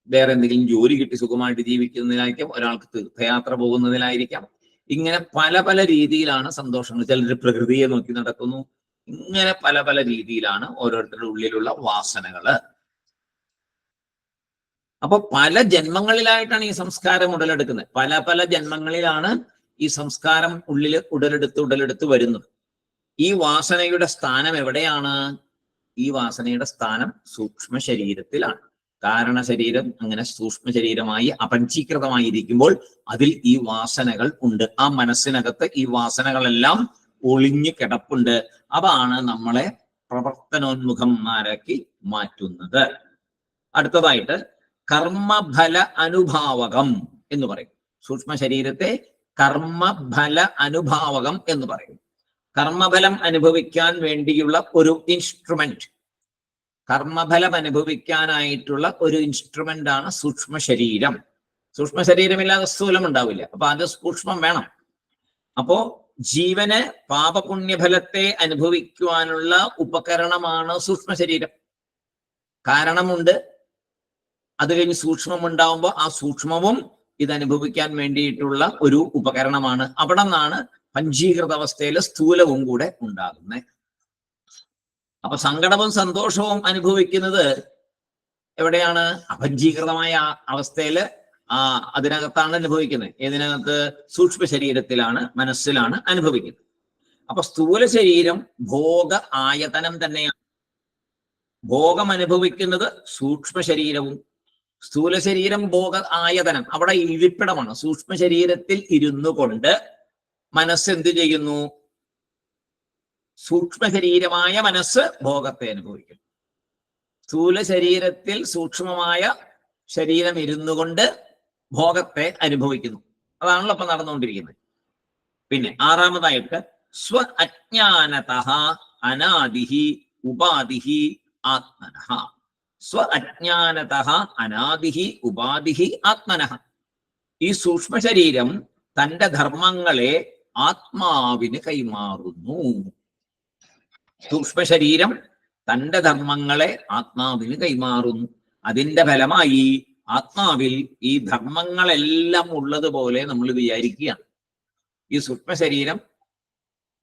വേറെ എന്തെങ്കിലും ജോലി കിട്ടി സുഖമായിട്ട് ജീവിക്കുന്നതിലായിരിക്കാം, ഒരാൾക്ക് തീർത്ഥയാത്ര പോകുന്നതിലായിരിക്കാം. ഇങ്ങനെ പല പല രീതിയിലാണ് സന്തോഷങ്ങൾ. ചിലർ പ്രകൃതിയെ നോക്കി നടക്കുന്നു. ഇങ്ങനെ പല പല രീതിയിലാണ് ഓരോരുത്തരുടെ ഉള്ളിലുള്ള വാസനകള്. അപ്പൊ പല ജന്മങ്ങളിലായിട്ടാണ് ഈ സംസ്കാരം ഉടലെടുക്കുന്നത്. പല പല ജന്മങ്ങളിലാണ് ഈ സംസ്കാരം ഉടലെടുത്ത് വരുന്നത്. ഈ വാസനയുടെ സ്ഥാനം എവിടെയാണ്? ഈ വാസനയുടെ സ്ഥാനം സൂക്ഷ്മ ശരീരത്തിലാണ്. കാരണ ശരീരം അങ്ങനെ സൂക്ഷ്മ ശരീരമായി അപഞ്ചീകൃതമായിരിക്കുമ്പോൾ അതിൽ ഈ വാസനകൾ ഉണ്ട്. ആ മനസ്സിനകത്ത് ഈ വാസനകളെല്ലാം ഒളിഞ്ഞു കിടപ്പുണ്ട്. അതാണ് നമ്മളെ പ്രവർത്തനോന്മുഖന്മാരാക്കി മാറ്റുന്നത്. അടുത്തതായിട്ട് കർമ്മഫല അനുഭാവകം എന്ന് പറയും. സൂക്ഷ്മ ശരീരത്തെ കർമ്മഫല അനുഭാവകം എന്ന് പറയും. കർമ്മഫലം അനുഭവിക്കാൻ വേണ്ടിയുള്ള ഒരു ഇൻസ്ട്രുമെന്റ്, കർമ്മഫലം അനുഭവിക്കാനായിട്ടുള്ള ഒരു ഇൻസ്ട്രുമെന്റ് ആണ് സൂക്ഷ്മ ശരീരം. സൂക്ഷ്മ ശരീരമില്ലാതെ സ്ഥൂലം ഉണ്ടാവില്ല. അപ്പൊ അത് സൂക്ഷ്മം വേണം. അപ്പോ ജീവന് പാപപുണ്യഫലത്തെ അനുഭവിക്കുവാനുള്ള ഉപകരണമാണ് സൂക്ഷ്മ ശരീരം. കാരണമുണ്ട്, അത് കഴിഞ്ഞ് സൂക്ഷ്മം ഉണ്ടാവുമ്പോൾ ആ സൂക്ഷ്മവും ഇത് അനുഭവിക്കാൻ വേണ്ടിയിട്ടുള്ള ഒരു ഉപകരണമാണ്. അവിടെ നിന്നാണ് പഞ്ചീകൃത അവസ്ഥയിൽ സ്ഥൂലവും കൂടെ ഉണ്ടാകുന്നത്. അപ്പൊ സങ്കടവും സന്തോഷവും അനുഭവിക്കുന്നത് എവിടെയാണ്? അപഞ്ചീകൃതമായ അവസ്ഥയിൽ അതിനകത്താണ് അനുഭവിക്കുന്നത്. ഏതിനകത്ത്? സൂക്ഷ്മ ശരീരത്തിലാണ്, മനസ്സിലാണ് അനുഭവിക്കുന്നത്. അപ്പൊ സ്ഥൂല ശരീരം ഭോഗ ആയതനം തന്നെയാണ്. ഭോഗം അനുഭവിക്കുന്നത് സൂക്ഷ്മ ശരീരവും. സ്ഥൂല ശരീരം ഭോഗ ആയതനം, അവിടെ ഇരിപ്പിടമാണ്. സൂക്ഷ്മ ശരീരത്തിൽ ഇരുന്നു കൊണ്ട് മനസ്സ് എന്ത് ചെയ്യുന്നു? സൂക്ഷ്മ ശരീരമായ മനസ്സ് ഭോഗത്തെ അനുഭവിക്കുന്നു. സ്ഥൂല ശരീരത്തിൽ സൂക്ഷ്മമായ ശരീരം ഇരുന്നു കൊണ്ട് ഭോഗത്തെ അനുഭവിക്കുന്നു. അതാണല്ലോ ഇപ്പൊ നടന്നുകൊണ്ടിരിക്കുന്നത്. പിന്നെ ആറാമതായിട്ട് സ്വ അജ്ഞാനതഃ അനാദിഹി ഉപാധിഹി ആത്മനഃ. സ്വ അജ്ഞാനതഃ അനാദിഹി ഉപാധിഹി ആത്മനഃ. ഈ സൂക്ഷ്മ ശരീരം തന്റെ ധർമ്മങ്ങളെ ആത്മാവിന് കൈമാറുന്നു. സൂക്ഷ്മ ശരീരം തന്റെ ധർമ്മങ്ങളെ ആത്മാവിന് കൈമാറുന്നു. അതിന്റെ ഫലമായി ആത്മാവിൽ ഈ ധർമ്മങ്ങളെല്ലാം ഉള്ളതുപോലെ നമ്മൾ വിചാരിക്കുകയാണ്. ഈ സൂക്ഷ്മ ശരീരം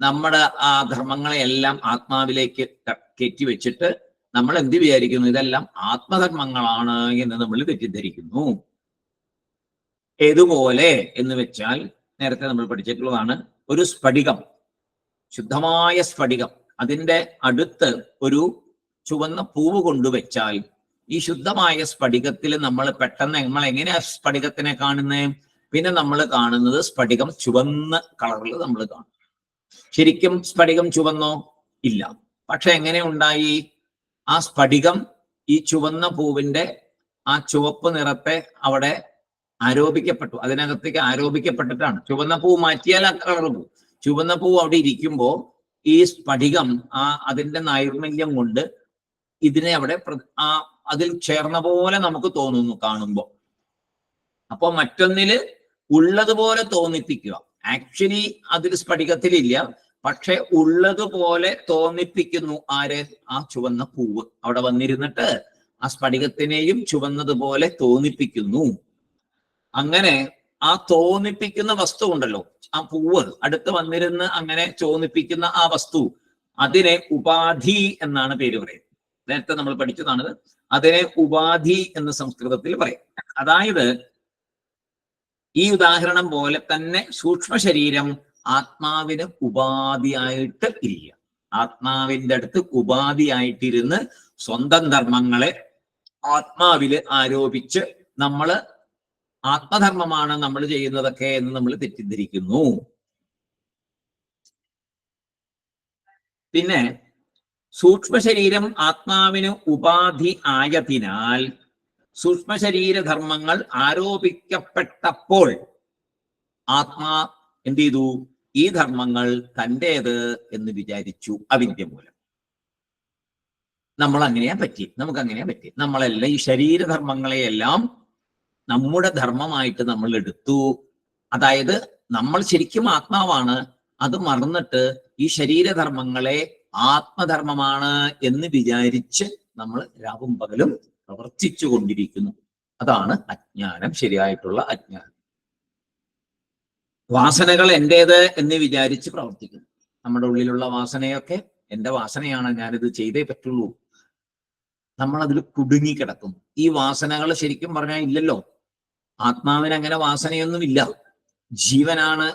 നമ്മുടെ ആ ധർമ്മങ്ങളെയെല്ലാം ആത്മാവിലേക്ക് കയറ്റി വെച്ചിട്ട് നമ്മൾ എന്ത് വിചാരിക്കുന്നു? ഇതെല്ലാം ആത്മധർമ്മങ്ങളാണ് എന്ന് നമ്മൾ തെറ്റിദ്ധരിക്കുന്നു. ഏതുപോലെ എന്ന് വെച്ചാൽ നേരത്തെ നമ്മൾ പഠിച്ചിട്ടുള്ളതാണ്. ഒരു സ്ഫടികം, ശുദ്ധമായ സ്ഫടികം, അതിൻ്റെ അടുത്ത് ഒരു ചുവന്ന പൂവ് കൊണ്ടുവച്ചാൽ ഈ ശുദ്ധമായ സ്ഫടികത്തിൽ നമ്മൾ പെട്ടെന്ന് നമ്മൾ എങ്ങനെയാ സ്ഫടികത്തിനെ കാണുന്നത്? പിന്നെ നമ്മൾ കാണുന്നത് സ്ഫടികം ചുവന്ന കളറിൽ നമ്മൾ കാണും. ശരിക്കും സ്ഫടികം ചുവന്നോ? ഇല്ല. പക്ഷെ എങ്ങനെ ഉണ്ടായി? ആ സ്ഫടികം ഈ ചുവന്ന പൂവിന്റെ ആ ചുവപ്പ് നിറത്തെ അവിടെ ആരോപിക്കപ്പെട്ടു, അതിനകത്തേക്ക് ആരോപിക്കപ്പെട്ടിട്ടാണ്. ചുവന്ന പൂ മാറ്റിയാൽ ആ കളർ പോവും. ചുവന്ന പൂ അവിടെ ഇരിക്കുമ്പോ ഈ സ്ഫടികം അതിന്റെ നൈർമല്യം കൊണ്ട് ഇതിനെ അവിടെ അതിൽ ചേർന്ന പോലെ നമുക്ക് തോന്നുന്നു കാണുമ്പോ. അപ്പൊ മറ്റൊന്നില് ഉള്ളതുപോലെ തോന്നിപ്പിക്കുക. ആക്ച്വലി അതിൽ സ്ഫടികത്തിലില്ല, പക്ഷെ ഉള്ളതുപോലെ തോന്നിപ്പിക്കുന്നു. ആര്? ആ ചുവന്ന പൂവ് അവിടെ വന്നിരുന്നിട്ട് ആ സ്ഫടികത്തിനെയും ചുവന്നതുപോലെ തോന്നിപ്പിക്കുന്നു. അങ്ങനെ ആ തോന്നിപ്പിക്കുന്ന വസ്തു ഉണ്ടല്ലോ, ആ പൂവ് അടുത്ത് വന്നിരുന്ന് അങ്ങനെ തോന്നിപ്പിക്കുന്ന ആ വസ്തു, അതിനെ ഉപാധി എന്നാണ് പേര് പറയുന്നത്. നേരത്തെ നമ്മൾ പഠിച്ചതാണ്. അതിനെ ഉപാധി എന്ന് സംസ്കൃതത്തിൽ പറയും. അതായത് ഈ ഉദാഹരണം പോലെ തന്നെ സൂക്ഷ്മ ശരീരം ആത്മാവിന് ഉപാധിയായിട്ട് ഇല്ല. ആത്മാവിന്റെ അടുത്ത് ഉപാധിയായിട്ടിരുന്ന് സ്വന്തം ധർമ്മങ്ങളെ ആത്മാവില് ആരോപിച്ച് നമ്മള് ആത്മധർമ്മമാണ് നമ്മൾ ചെയ്യുന്നതൊക്കെ എന്ന് നമ്മൾ തെറ്റിദ്ധരിക്കുന്നു. പിന്നെ സൂക്ഷ്മ ശരീരം ആത്മാവിന് ഉപാധി ആയതിനാൽ സൂക്ഷ്മ ശരീരധർമ്മങ്ങൾ ആരോപിക്കപ്പെട്ടപ്പോൾ ആത്മാ എന്ത് ചെയ്തു? ഈ ധർമ്മങ്ങൾ തൻ്റേത് എന്ന് വിചാരിച്ചു, അവിദ്യ മൂലം. നമ്മൾ അങ്ങനെയാ പറ്റി, നമുക്ക് അങ്ങനെയാ പറ്റി. നമ്മളെല്ലാം ഈ ശരീരധർമ്മങ്ങളെയെല്ലാം നമ്മുടെ ധർമ്മമായിട്ട് നമ്മൾ എടുത്തു. അതായത് നമ്മൾ ശരിക്കും ആത്മാവാണ്, അത് മറന്നിട്ട് ഈ ശരീരധർമ്മങ്ങളെ ആത്മധർമ്മമാണ് എന്ന് വിചാരിച്ച് നമ്മൾ രാവും പകലും പ്രവർത്തിച്ചു കൊണ്ടിരിക്കുന്നു. അതാണ് അജ്ഞാനം, ശരിയായിട്ടുള്ള അജ്ഞാനം. വാസനകൾ എന്റേത് എന്ന് വിചാരിച്ച് പ്രവർത്തിക്കുന്നു. നമ്മുടെ ഉള്ളിലുള്ള വാസനയൊക്കെ എന്റെ വാസനയാണ്, ഞാനിത് ചെയ്തേ പറ്റുള്ളൂ. നമ്മൾ അതിൽ കുടുങ്ങിക്കിടക്കും. ഈ വാസനകൾ ശരിക്കും പറഞ്ഞാൽ ഇല്ലല്ലോ. ആത്മാവിന് അങ്ങനെ വാസനയൊന്നുമില്ല. ജീവനാണ്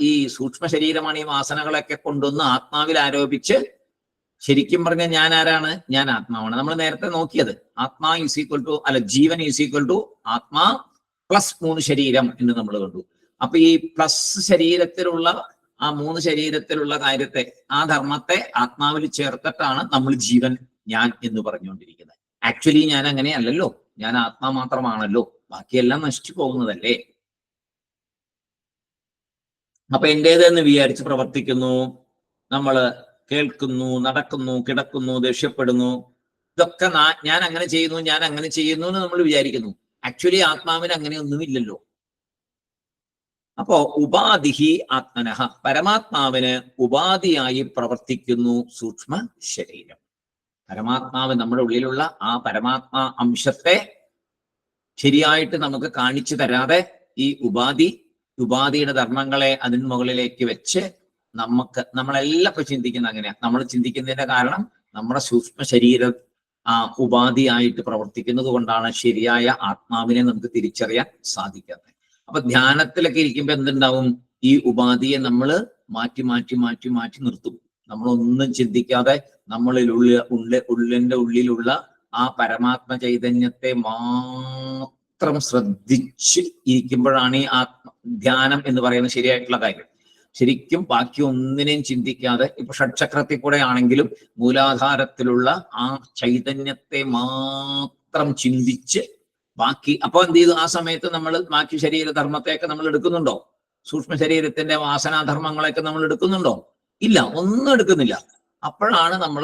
ഈ സൂക്ഷ്മ ശരീരമാണ് ഈ വാസനകളൊക്കെ കൊണ്ടുവന്ന് ആത്മാവിൽ ആരോപിച്ച്, ശരിക്കും പറഞ്ഞാൽ ഞാൻ ആരാണ്? ഞാൻ ആത്മാവാണ്. നമ്മൾ നേരത്തെ നോക്കിയത് ആത്മാ ഈസ് ഈക്വൽ ടു ജീവൻ ഈസ് ഈക്വൽ ടു ആത്മാ പ്ലസ് 3 ശരീരം എന്ന് നമ്മൾ കണ്ടു. അപ്പൊ ഈ പ്ലസ് ശരീരത്തിലുള്ള ആ 3 ശരീരത്തിലുള്ള കാര്യത്തെ, ആ ധർമ്മത്തെ ആത്മാവിൽ ചേർത്തിട്ടാണ് നമ്മൾ ജീവൻ, ഞാൻ എന്ന് പറഞ്ഞുകൊണ്ടിരിക്കുന്നത്. ആക്ച്വലി ഞാൻ അങ്ങനെയല്ലല്ലോ, ഞാൻ ആത്മാ മാത്രമാണല്ലോ, ബാക്കിയെല്ലാം നശിച്ചു പോകുന്നതല്ലേ. അപ്പൊ എന്റേത് എന്ന് വിചാരിച്ച് പ്രവർത്തിക്കുന്നു. നമ്മള് കേൾക്കുന്നു, നടക്കുന്നു, കിടക്കുന്നു, ദേഷ്യപ്പെടുന്നു. ഇതൊക്കെ ഞാൻ അങ്ങനെ ചെയ്യുന്നു, ഞാൻ അങ്ങനെ ചെയ്യുന്നു എന്ന് നമ്മൾ വിചാരിക്കുന്നു. ആക്ച്വലി ആത്മാവിന് അങ്ങനെയൊന്നുമില്ലല്ലോ. അപ്പോ ഉപാധിഹി ആത്മനഃ, പരമാത്മാവിന് ഉപാധിയായി പ്രവർത്തിക്കുന്നു സൂക്ഷ്മ ശരീരം. പരമാത്മാവ് നമ്മുടെ ഉള്ളിലുള്ള ആ പരമാത്മാ അംശത്തെ ശരിയായിട്ട് നമുക്ക് കാണിച്ചു തരാതെ ഈ ഉപാധിയുടെ ധർമ്മങ്ങളെ അതിന് മുകളിലേക്ക് വെച്ച് നമ്മളെല്ലാം ഇപ്പൊ ചിന്തിക്കുന്ന അങ്ങനെയാണ്. നമ്മൾ ചിന്തിക്കുന്നതിന്റെ കാരണം നമ്മുടെ സൂക്ഷ്മ ശരീരം ആ ഉപാധിയായിട്ട് പ്രവർത്തിക്കുന്നത് കൊണ്ടാണ് ശരിയായ ആത്മാവിനെ നമുക്ക് തിരിച്ചറിയാൻ സാധിക്കാത്തത്. അപ്പൊ ധ്യാനത്തിലൊക്കെ ഇരിക്കുമ്പോ എന്തുണ്ടാവും? ഈ ഉപാധിയെ നമ്മൾ മാറ്റി മാറ്റി മാറ്റി മാറ്റി നിർത്തും. നമ്മളൊന്നും ചിന്തിക്കാതെ ഉള്ളിന്റെ ഉള്ളിലുള്ള ആ പരമാത്മ ചൈതന്യത്തെ മാത്രം ശ്രദ്ധിച്ച് ഇരിക്കുമ്പോഴാണ് ഈ ധ്യാനം എന്ന് പറയുന്നത് ശരിയായിട്ടുള്ള കാര്യം. ശരിക്കും ബാക്കി ഒന്നിനെയും ചിന്തിക്കാതെ, ഇപ്പൊ ഷഡ്ചക്രത്തിൽ കൂടെ ആണെങ്കിലും മൂലാധാരത്തിലുള്ള ആ ചൈതന്യത്തെ മാത്രം ചിന്തിച്ച് ബാക്കി, അപ്പൊ എന്ത് ചെയ്തു? ആ സമയത്ത് നമ്മൾ ബാക്കി ശരീരധർമ്മത്തെയൊക്കെ നമ്മൾ എടുക്കുന്നുണ്ടോ? സൂക്ഷ്മ ശരീരത്തിന്റെ വാസനാധർമ്മങ്ങളെയൊക്കെ നമ്മൾ എടുക്കുന്നുണ്ടോ? ഇല്ല, ഒന്നും എടുക്കുന്നില്ല. അപ്പോഴാണ് നമ്മൾ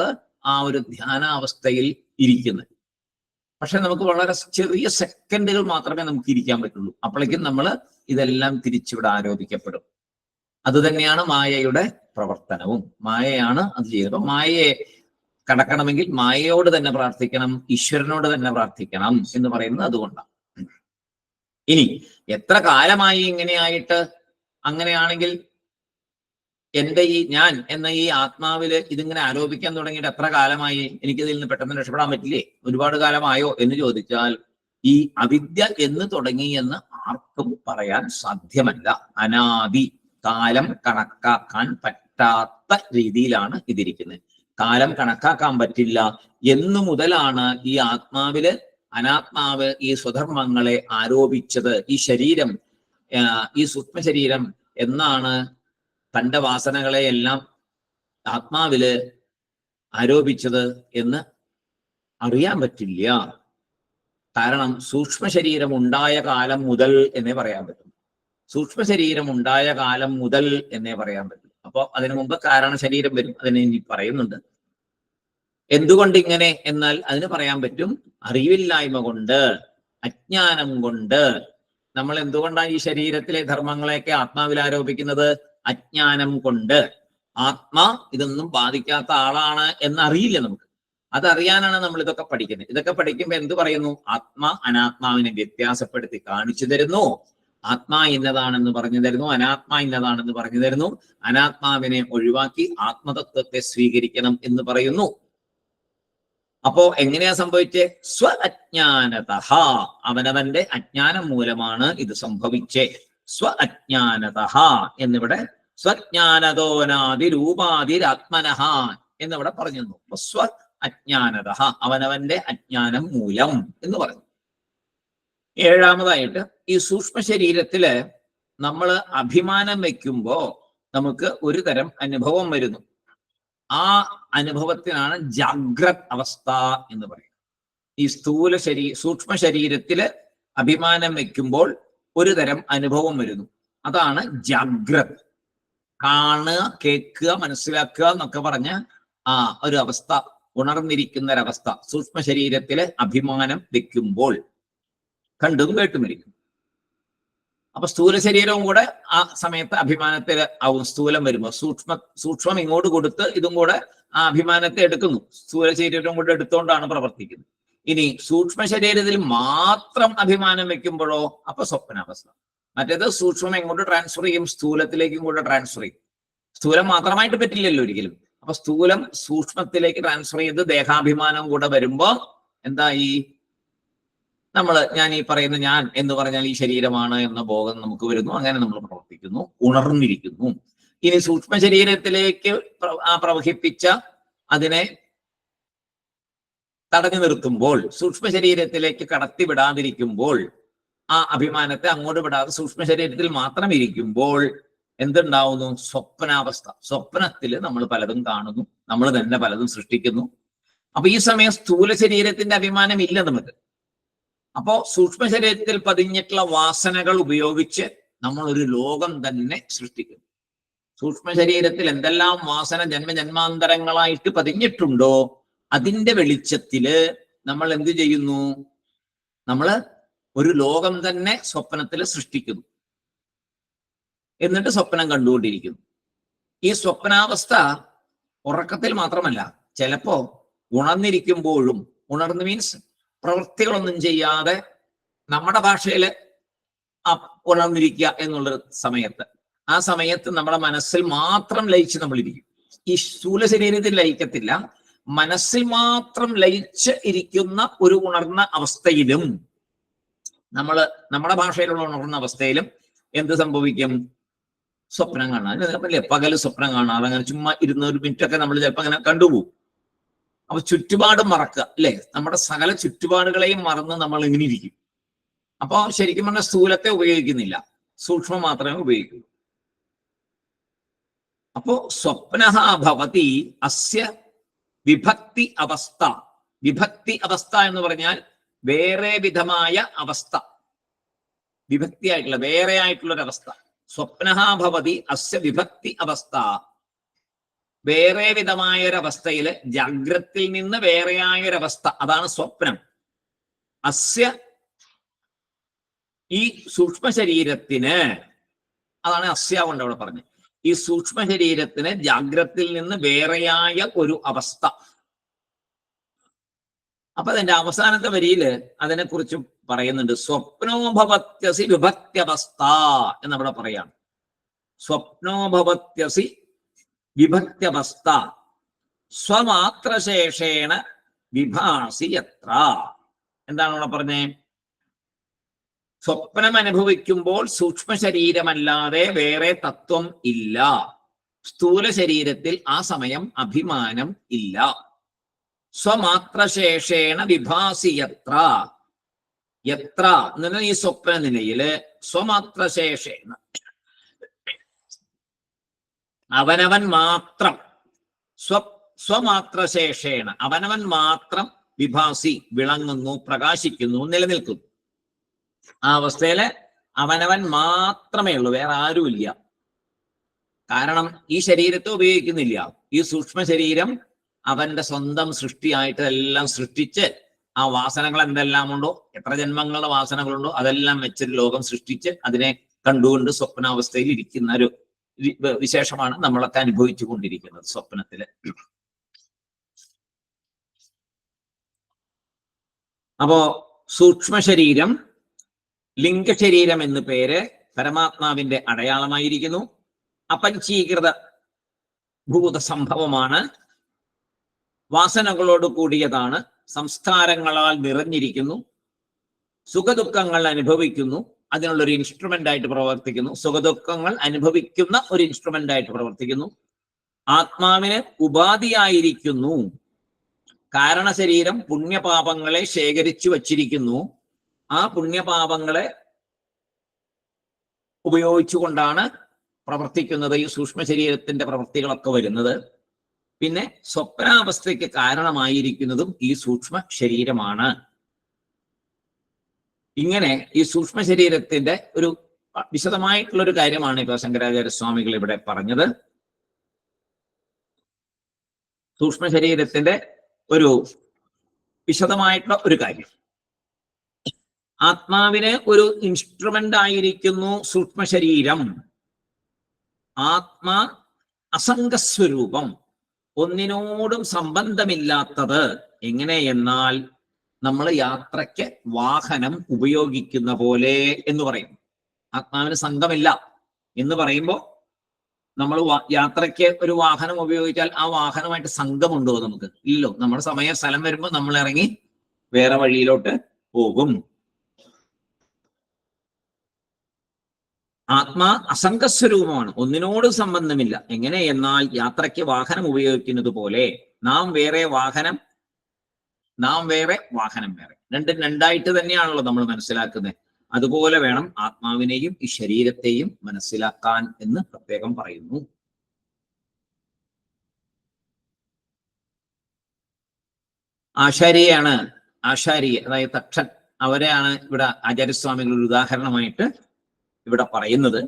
ആ ഒരു ധ്യാനാവസ്ഥയിൽ ഇരിക്കുന്നത്. പക്ഷെ നമുക്ക് വളരെ ചെറിയ സെക്കൻഡുകൾ മാത്രമേ നമുക്ക് ഇരിക്കാൻ പറ്റുള്ളൂ. അപ്പോഴേക്കും നമ്മൾ ഇതെല്ലാം തിരിച്ചിവിടെ ആരോപിക്കപ്പെടും. അത് തന്നെയാണ് മായയുടെ പ്രവർത്തനവും. മായയാണ് അത് ചെയ്യുന്നത്. അപ്പൊ മായയെ കടക്കണമെങ്കിൽ മായയോട് തന്നെ പ്രാർത്ഥിക്കണം, ഈശ്വരനോട് തന്നെ പ്രാർത്ഥിക്കണം എന്ന് പറയുന്നത് അതുകൊണ്ടാണ്. ഇനി എത്ര കാലമായി ഇങ്ങനെയായിട്ട്? അങ്ങനെയാണെങ്കിൽ എന്റെ ഈ ഞാൻ എന്ന ഈ ആത്മാവില് ഇതിങ്ങനെ ആരോപിക്കാൻ തുടങ്ങിയിട്ട് എത്ര കാലമായി? എനിക്കിതിൽ നിന്ന് പെട്ടെന്ന് രക്ഷപ്പെടാൻ പറ്റില്ലേ? ഒരുപാട് കാലമായോ എന്ന് ചോദിച്ചാൽ ഈ അവിദ്യ എന്ന് തുടങ്ങി എന്ന് ആർക്കും പറയാൻ സാധ്യമല്ല. അനാദി കാലം കണക്കാക്കാൻ പറ്റാത്ത രീതിയിലാണ് ഇതിരിക്കുന്നത്. കാലം കണക്കാക്കാൻ പറ്റില്ല എന്നു മുതലാണ് ഈ ആത്മാവില് അനാത്മാവ് ഈ സ്വധർമ്മങ്ങളെ ആരോപിച്ചത്. ഈ ശരീരം, ഈ സൂക്ഷ്മ ശരീരം എന്നാണ് തന്റെ വാസനകളെ എല്ലാം ആത്മാവില് ആരോപിച്ചത് എന്ന് അറിയാൻ പറ്റില്ല. കാരണം സൂക്ഷ്മ ശരീരം ഉണ്ടായ കാലം മുതൽ എന്നേ പറയാൻ പറ്റും. സൂക്ഷ്മ ശരീരം ഉണ്ടായ കാലം മുതൽ എന്നേ പറയാൻ പറ്റും. അപ്പൊ അതിനു മുമ്പ് കാരണ ശരീരം വരും, അതിനെ ഇനി പറയുന്നുണ്ട്. എന്തുകൊണ്ട് ഇങ്ങനെ എന്നാൽ അതിന് പറയാൻ പറ്റും, അറിവില്ലായ്മ കൊണ്ട്, അജ്ഞാനം കൊണ്ട്. നമ്മൾ എന്തുകൊണ്ടാണ് ഈ ശരീരത്തിലെ ധർമ്മങ്ങളെയൊക്കെ ആത്മാവിൽ ആരോപിക്കുന്നത്? അജ്ഞാനം കൊണ്ട്. ആത്മാ ഇതൊന്നും ബാധിക്കാത്ത ആളാണ് എന്നറിയില്ല നമുക്ക്. അതറിയാനാണ് നമ്മൾ ഇതൊക്കെ പഠിക്കുന്നത്. ഇതൊക്കെ പഠിക്കുമ്പോൾ എന്ത് പറയുന്നു? ആത്മാ അനാത്മാവിനെ വ്യത്യാസപ്പെടുത്തി കാണിച്ചു തരുന്നു. ആത്മാ ഇന്നതാണെന്ന് പറഞ്ഞു തരുന്നു, അനാത്മാ ഇന്നതാണെന്ന് പറഞ്ഞു തരുന്നു. അനാത്മാവിനെ ഒഴിവാക്കി ആത്മതത്വത്തെ സ്വീകരിക്കണം എന്ന് പറയുന്നു. അപ്പോ എങ്ങനെയാ സംഭവിച്ചേ? സ്വ അജ്ഞാനത, അവനവന്റെ അജ്ഞാനം മൂലമാണ് ഇത് സംഭവിച്ചേ. സ്വ അജ്ഞാനത എന്നിവിടെ സ്വജ്ഞാനതോനാദിരൂപാദിരാത്മനഃ എന്നിവിടെ പറഞ്ഞിരുന്നു. സ്വ അജ്ഞാനത, അവനവന്റെ അജ്ഞാനം മൂലം എന്ന് പറഞ്ഞു. ഏഴാമതായിട്ട് ഈ സൂക്ഷ്മ ശരീരത്തില് നമ്മൾ അഭിമാനം വെക്കുമ്പോ നമുക്ക് ഒരു തരം അനുഭവം വരുന്നു. ആ അനുഭവത്തിനാണ് ജാഗ്രത് അവസ്ഥ എന്ന് പറയുന്നത്. ഈ സൂക്ഷ്മ ശരീരത്തില് അഭിമാനം വെക്കുമ്പോൾ ഒരു തരം അനുഭവം വരുന്നു. അതാണ് ജാഗ്രത്. കാണുക, കേൾക്കുക, മനസ്സിലാക്കുക എന്നൊക്കെ പറഞ്ഞ ആ ഒരു അവസ്ഥ, ഉണർന്നിരിക്കുന്ന ഒരവസ്ഥ. സൂക്ഷ്മ ശരീരത്തില് അഭിമാനം വെക്കുമ്പോൾ കണ്ടും കേട്ടുമിരിക്കും. അപ്പൊ സ്ഥൂല ശരീരവും കൂടെ ആ സമയത്ത് അഭിമാനത്തിൽ ആവും. സ്ഥൂലം വരുമ്പോ സൂക്ഷ്മം ഇങ്ങോട്ട് കൊടുത്ത് ഇതും കൂടെ ആ അഭിമാനത്തെ എടുക്കുന്നു. സ്ഥൂല ശരീരവും കൂടെ എടുത്തുകൊണ്ടാണ് പ്രവർത്തിക്കുന്നത്. ഇനി സൂക്ഷ്മ ശരീരത്തിൽ മാത്രം അഭിമാനം വെക്കുമ്പോഴോ അപ്പൊ സ്വപ്നാവസ്ഥ. മറ്റേത് സൂക്ഷ്മം എങ്ങോട്ട് ട്രാൻസ്ഫർ ചെയ്യും? സ്ഥൂലത്തിലേക്കും കൂടെ ട്രാൻസ്ഫർ ചെയ്യും. സ്ഥൂലം മാത്രമായിട്ട് പറ്റില്ലല്ലോ ഒരിക്കലും. അപ്പൊ സ്ഥൂലം സൂക്ഷ്മത്തിലേക്ക് ട്രാൻസ്ഫർ ചെയ്ത് ദേഹാഭിമാനം കൂടെ വരുമ്പോ എന്തായി? ഞാൻ ഈ പറയുന്ന ഞാൻ എന്ന് പറഞ്ഞാൽ ഈ ശരീരമാണ് എന്ന ബോധം നമുക്ക് വരുന്നു. അങ്ങനെ നമ്മൾ പ്രവർത്തിക്കുന്നു, ഉണർന്നിരിക്കുന്നു. ഇനി സൂക്ഷ്മ ശരീരത്തിലേക്ക് പ്രവഹിപ്പിച്ച അതിനെ തടഞ്ഞു നിർത്തുമ്പോൾ, സൂക്ഷ്മ ശരീരത്തിലേക്ക് കടത്തിവിടാതിരിക്കുമ്പോൾ, ആ അഭിമാനത്തെ അങ്ങോട്ട് വിടാതെ സൂക്ഷ്മ ശരീരത്തിൽ മാത്രം ഇരിക്കുമ്പോൾ എന്തുണ്ടാവുന്നു? സ്വപ്നാവസ്ഥ. സ്വപ്നത്തിൽ നമ്മൾ പലതും കാണുന്നു, നമ്മൾ തന്നെ പലതും സൃഷ്ടിക്കുന്നു. അപ്പൊ ഈ സമയം സ്ഥൂല ശരീരത്തിന്റെ അഭിമാനം ഇല്ല നമുക്ക്. അപ്പോ സൂക്ഷ്മ ശരീരത്തിൽ പതിഞ്ഞിട്ടുള്ള വാസനകൾ ഉപയോഗിച്ച് നമ്മൾ ഒരു ലോകം തന്നെ സൃഷ്ടിക്കുന്നു. സൂക്ഷ്മ ശരീരത്തിൽ എന്തെല്ലാം വാസന ജന്മജന്മാന്തരങ്ങളായിട്ട് പതിഞ്ഞിട്ടുണ്ടോ അതിന്റെ വെളിച്ചത്തില് നമ്മൾ എന്ത് ചെയ്യുന്നു? നമ്മള് ഒരു ലോകം തന്നെ സ്വപ്നത്തിൽ സൃഷ്ടിക്കുന്നു. എന്നിട്ട് സ്വപ്നം കണ്ടുകൊണ്ടിരിക്കുന്നു. ഈ സ്വപ്നാവസ്ഥ ഉറക്കത്തിൽ മാത്രമല്ല, ചിലപ്പോ ഉണർന്നിരിക്കുമ്പോഴും, ഉണർന്ന് മീൻസ് പ്രവൃത്തികളൊന്നും ചെയ്യാതെ നമ്മുടെ ഭാഷയിൽ ഉണർന്നിരിക്കുക എന്നുള്ളൊരു സമയത്ത്, ആ സമയത്ത് നമ്മുടെ മനസ്സിൽ മാത്രം ലയിച്ച് നമ്മളിരിക്കും. ഈ സ്ഥൂല ശരീരത്തിൽ ലയിക്കത്തില്ല, മനസ്സിൽ മാത്രം ലയിച്ച് ഇരിക്കുന്ന ഒരു ഉണർന്ന അവസ്ഥയിലും, നമ്മുടെ ഭാഷയിലുള്ള ഉണർന്ന അവസ്ഥയിലും എന്ത് സംഭവിക്കും? സ്വപ്നം കാണാൻ. അല്ലേ, പകല് സ്വപ്നം കാണാതെ അങ്ങനെ ചുമ്മാ ഇരുന്ന ഒരു മിനിറ്റൊക്കെ നമ്മൾ ചിലപ്പോൾ അങ്ങനെ കണ്ടുപോകും. അപ്പൊ ചുറ്റുപാട് മറക്കുക, അല്ലെ? നമ്മുടെ സകല ചുറ്റുപാടുകളെയും മറന്ന് നമ്മൾ ഇങ്ങനെ ഇരിക്കും. അപ്പൊ ശരിക്കും പറഞ്ഞാൽ സ്ഥൂലത്തെ ഉപയോഗിക്കുന്നില്ല, സൂക്ഷ്മം മാത്രമേ ഉപയോഗിക്കുള്ളൂ. അപ്പോ സ്വപ്നഃ ഭവതി അസ്യ വിഭക്തി അവസ്ഥ. വിഭക്തി അവസ്ഥ എന്ന് പറഞ്ഞാൽ വേറെ വിധമായ അവസ്ഥ, വിഭക്തി ആയിട്ടുള്ള വേറെ ആയിട്ടുള്ളൊരവസ്ഥ. സ്വപ്നഃ ഭവതി അസ്യ വിഭക്തി അവസ്ഥ. വേറെ വിധമായൊരവസ്ഥയില്, ജാഗ്രത്തിൽ നിന്ന് വേറെയായൊരവസ്ഥ, അതാണ് സ്വപ്നം. അസ്യ, ഈ സൂക്ഷ്മ ശരീരത്തിന്, അതാണ് അസ്യ കൊണ്ട് അവിടെ പറഞ്ഞത്, ഈ സൂക്ഷ്മ ശരീരത്തിന് ജാഗ്രത്തിൽ നിന്ന് വേറെയായ ഒരു അവസ്ഥ. അപ്പൊ അതിന്റെ അവസാനത്തെ വരിയില് അതിനെക്കുറിച്ച് പറയുന്നുണ്ട്. സ്വപ്നോഭവത്യസി വിഭക്ത്യവസ്ഥ എന്നവിടെ പറയാണ്. സ്വപ്നോഭവത്യസി വിഭക്ത്യവസ്ഥ സ്വമാത്രശേഷേണ വിഭാസി യത്ര. എന്താണ് ഇവിടെ പറഞ്ഞേ? സ്വപ്നം അനുഭവിക്കുമ്പോൾ സൂക്ഷ്മ ശരീരമല്ലാതെ വേറെ തത്വം ഇല്ല. സ്ഥൂല ശരീരത്തിൽ ആ സമയം അഭിമാനം ഇല്ല. സ്വമാത്രശേഷേണ വിഭാസി യത്ര, യത്ര എന്ന ഈ സ്വപ്ന നിലയില് സ്വമാത്രശേഷേണ അവനവൻ മാത്രം, സ്വമാത്രശേഷേണ അവനവൻ മാത്രം വിഭാസി വിളങ്ങുന്നു, പ്രകാശിക്കുന്നു, നിലനിൽക്കുന്നു. ആ അവസ്ഥയില് അവനവൻ മാത്രമേ ഉള്ളൂ, വേറെ ആരുമില്ല. കാരണം ഈ ശരീരത്തെ ഉപയോഗിക്കുന്നില്ല. ഈ സൂക്ഷ്മ ശരീരം അവന്റെ സ്വന്തം സൃഷ്ടിയായിട്ട് എല്ലാം സൃഷ്ടിച്ച് ആ വാസനകൾ എന്തെല്ലാം ഉണ്ടോ, എത്ര ജന്മങ്ങളുടെ വാസനകളുണ്ടോ അതെല്ലാം വെച്ചൊരു ലോകം സൃഷ്ടിച്ച് അതിനെ കണ്ടുകൊണ്ട് സ്വപ്നാവസ്ഥയിൽ ഇരിക്കുന്ന ഒരു വിശേഷമാണ് നമ്മളൊക്കെ അനുഭവിച്ചു കൊണ്ടിരിക്കുന്നത് സ്വപ്നത്തില്. അപ്പോ സൂക്ഷ്മ ശരീരം, ലിംഗശരീരം എന്ന് പേര് പരമാത്മാവിന്റെ അടയാളമായിരിക്കുന്നു. അപഞ്ചീകൃത ഭൂത സംഭവമാണ്, വാസനകളോട് കൂടിയതാണ്, സംസ്കാരങ്ങളാൽ നിറഞ്ഞിരിക്കുന്നു, സുഖദുഃഖങ്ങൾ അനുഭവിക്കുന്നു, അതിനുള്ളൊരു ഇൻസ്ട്രുമെന്റ് ആയിട്ട് പ്രവർത്തിക്കുന്നു, സുഖദുഃഖങ്ങൾ അനുഭവിക്കുന്ന ഒരു ഇൻസ്ട്രുമെന്റ് ആയിട്ട് പ്രവർത്തിക്കുന്നു, ആത്മാവിന് ഉപാധിയായിരിക്കുന്നു. കാരണശരീരം പുണ്യപാപങ്ങളെ ശേഖരിച്ചു വച്ചിരിക്കുന്നു. ആ പുണ്യപാപങ്ങളെ ഉപയോഗിച്ചുകൊണ്ടാണ് പ്രവർത്തിക്കുന്നത് ഈ സൂക്ഷ്മ ശരീരത്തിന്റെ പ്രവൃത്തികളൊക്കെ വരുന്നത്. പിന്നെ സ്വപ്നാവസ്ഥയ്ക്ക് കാരണമായിരിക്കുന്നതും ഈ സൂക്ഷ്മ ശരീരമാണ്. ഇങ്ങനെ ഈ സൂക്ഷ്മ ശരീരത്തിന്റെ ഒരു വിശദമായിട്ടുള്ള ഒരു കാര്യമാണ് ഇപ്പൊ ശങ്കരാചാര്യസ്വാമികൾ ഇവിടെ പറഞ്ഞത്. സൂക്ഷ്മ ശരീരത്തിന്റെ ഒരു വിശദമായിട്ടുള്ള ഒരു കാര്യം. ആത്മാവിന് ഒരു ഇൻസ്ട്രുമെന്റ് ആയിരിക്കുന്നു സൂക്ഷ്മ ശരീരം. ആത്മാ അസംഗസ്വരൂപം, ഒന്നിനോടും സംബന്ധമില്ലാത്തത്. എങ്ങനെയെന്നാൽ നമ്മൾ യാത്രയ്ക്ക് വാഹനം ഉപയോഗിക്കുന്ന പോലെ എന്ന് പറയും. ആത്മാവിന് സംഘമില്ല എന്ന് പറയുമ്പോൾ നമ്മൾ യാത്രയ്ക്ക് ഒരു വാഹനം ഉപയോഗിച്ചാൽ ആ വാഹനമായിട്ട് സംഘമുണ്ടോ? നമുക്ക് ഇല്ലല്ലോ. നമ്മുടെ സമയം സ്ഥലം വരുമ്പോൾ നമ്മൾ ഇറങ്ങി വേറെ വഴിയിലോട്ട് പോകും. ആത്മാ അസംഗസ്വരൂപമാണ്, ഒന്നിനോട് സംബന്ധമില്ല. എങ്ങനെ എന്നാൽ യാത്രയ്ക്ക് വാഹനം ഉപയോഗിക്കുന്നത് പോലെ നാം വേറെ, വാഹനം വേറെ. രണ്ടും രണ്ടായിട്ട് തന്നെയാണല്ലോ നമ്മൾ മനസ്സിലാക്കുന്നത്. അതുപോലെ വേണം ആത്മാവിനെയും ഈ ശരീരത്തെയും മനസ്സിലാക്കാൻ എന്ന് പ്രത്യേകം പറയുന്നു. ആശാരി അതായത് തക്ഷൻ, അവരെയാണ് ഇവിടെ ആചാര്യസ്വാമികൾ ഒരു ഉദാഹരണമായിട്ട് ഇവിടെ പറയുന്നത്.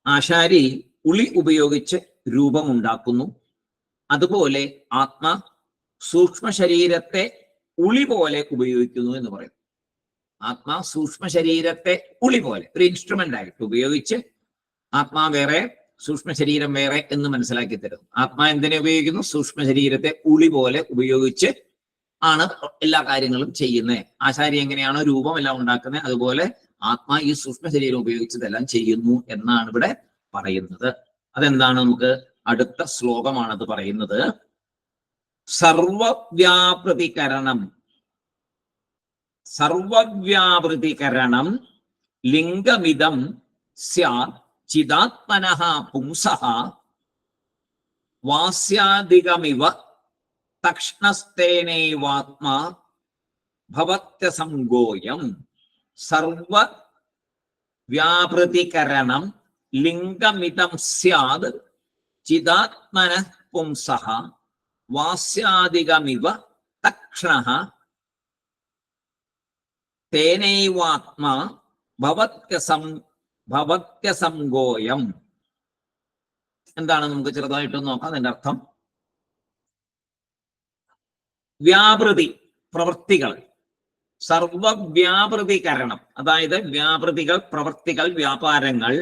ആശാരി ഉളി ഉപയോഗിച്ച് രൂപമുണ്ടാക്കുന്നു. അതുപോലെ ആത്മാ സൂക്ഷ്മ ശരീരത്തെ ഉളി പോലെ ഉപയോഗിക്കുന്നു എന്ന് പറയും. ആത്മാ സൂക്ഷ്മ ശരീരത്തെ ഉളി പോലെ ഒരു ഇൻസ്ട്രുമെന്റ് ആയിട്ട് ഉപയോഗിച്ച് ആത്മാ വേറെ സൂക്ഷ്മ ശരീരം വേറെ എന്ന് മനസ്സിലാക്കി തരുന്നു. ആത്മാ എന്തിനെ ഉപയോഗിക്കുന്നു? സൂക്ഷ്മ ശരീരത്തെ ഉളി പോലെ ഉപയോഗിച്ച് ആണ് എല്ലാ കാര്യങ്ങളും ചെയ്യുന്നത്. ആശാരി എങ്ങനെയാണോ രൂപം എല്ലാം ഉണ്ടാക്കുന്നത്, അതുപോലെ ആത്മാ ഈ സൂക്ഷ്മ ശരീരം ഉപയോഗിച്ചതെല്ലാം ചെയ്യുന്നു എന്നാണ് ഇവിടെ പറയുന്നത്. അതെന്താണ്? നമുക്ക് അടുത്ത ശ്ലോകമാണത് പറയുന്നത്. സർവവ്യാപൃതികരണം ലിംഗമിദം സ്യാത് ചിദാത്മനഃ പുംസഃ വാസ്യാദികമിവ തക്ഷ്ണസ്തേനൈവാത്മാ ഭവത്യസംഗോയം. സർവവ്യാപൃതികരണം ലിംഗമിദം സ്യാത് ചിദാത്മനഃ പുംസഃ വാസ്യാദികമിവ തക്ഷ്ണഃ തേനൈവാത്മാ ഭവത്യസംഗോയം. എന്താണ്? നമുക്ക് ചെറുതായിട്ടൊന്ന് നോക്കാം അതിന്റെ അർത്ഥം. വ്യാപൃതി, പ്രവൃത്തികൾ. സർവവ്യാപൃതികരണം, അതായത് വ്യാപൃതികൾ, പ്രവൃത്തികൾ, വ്യാപാരങ്ങൾ,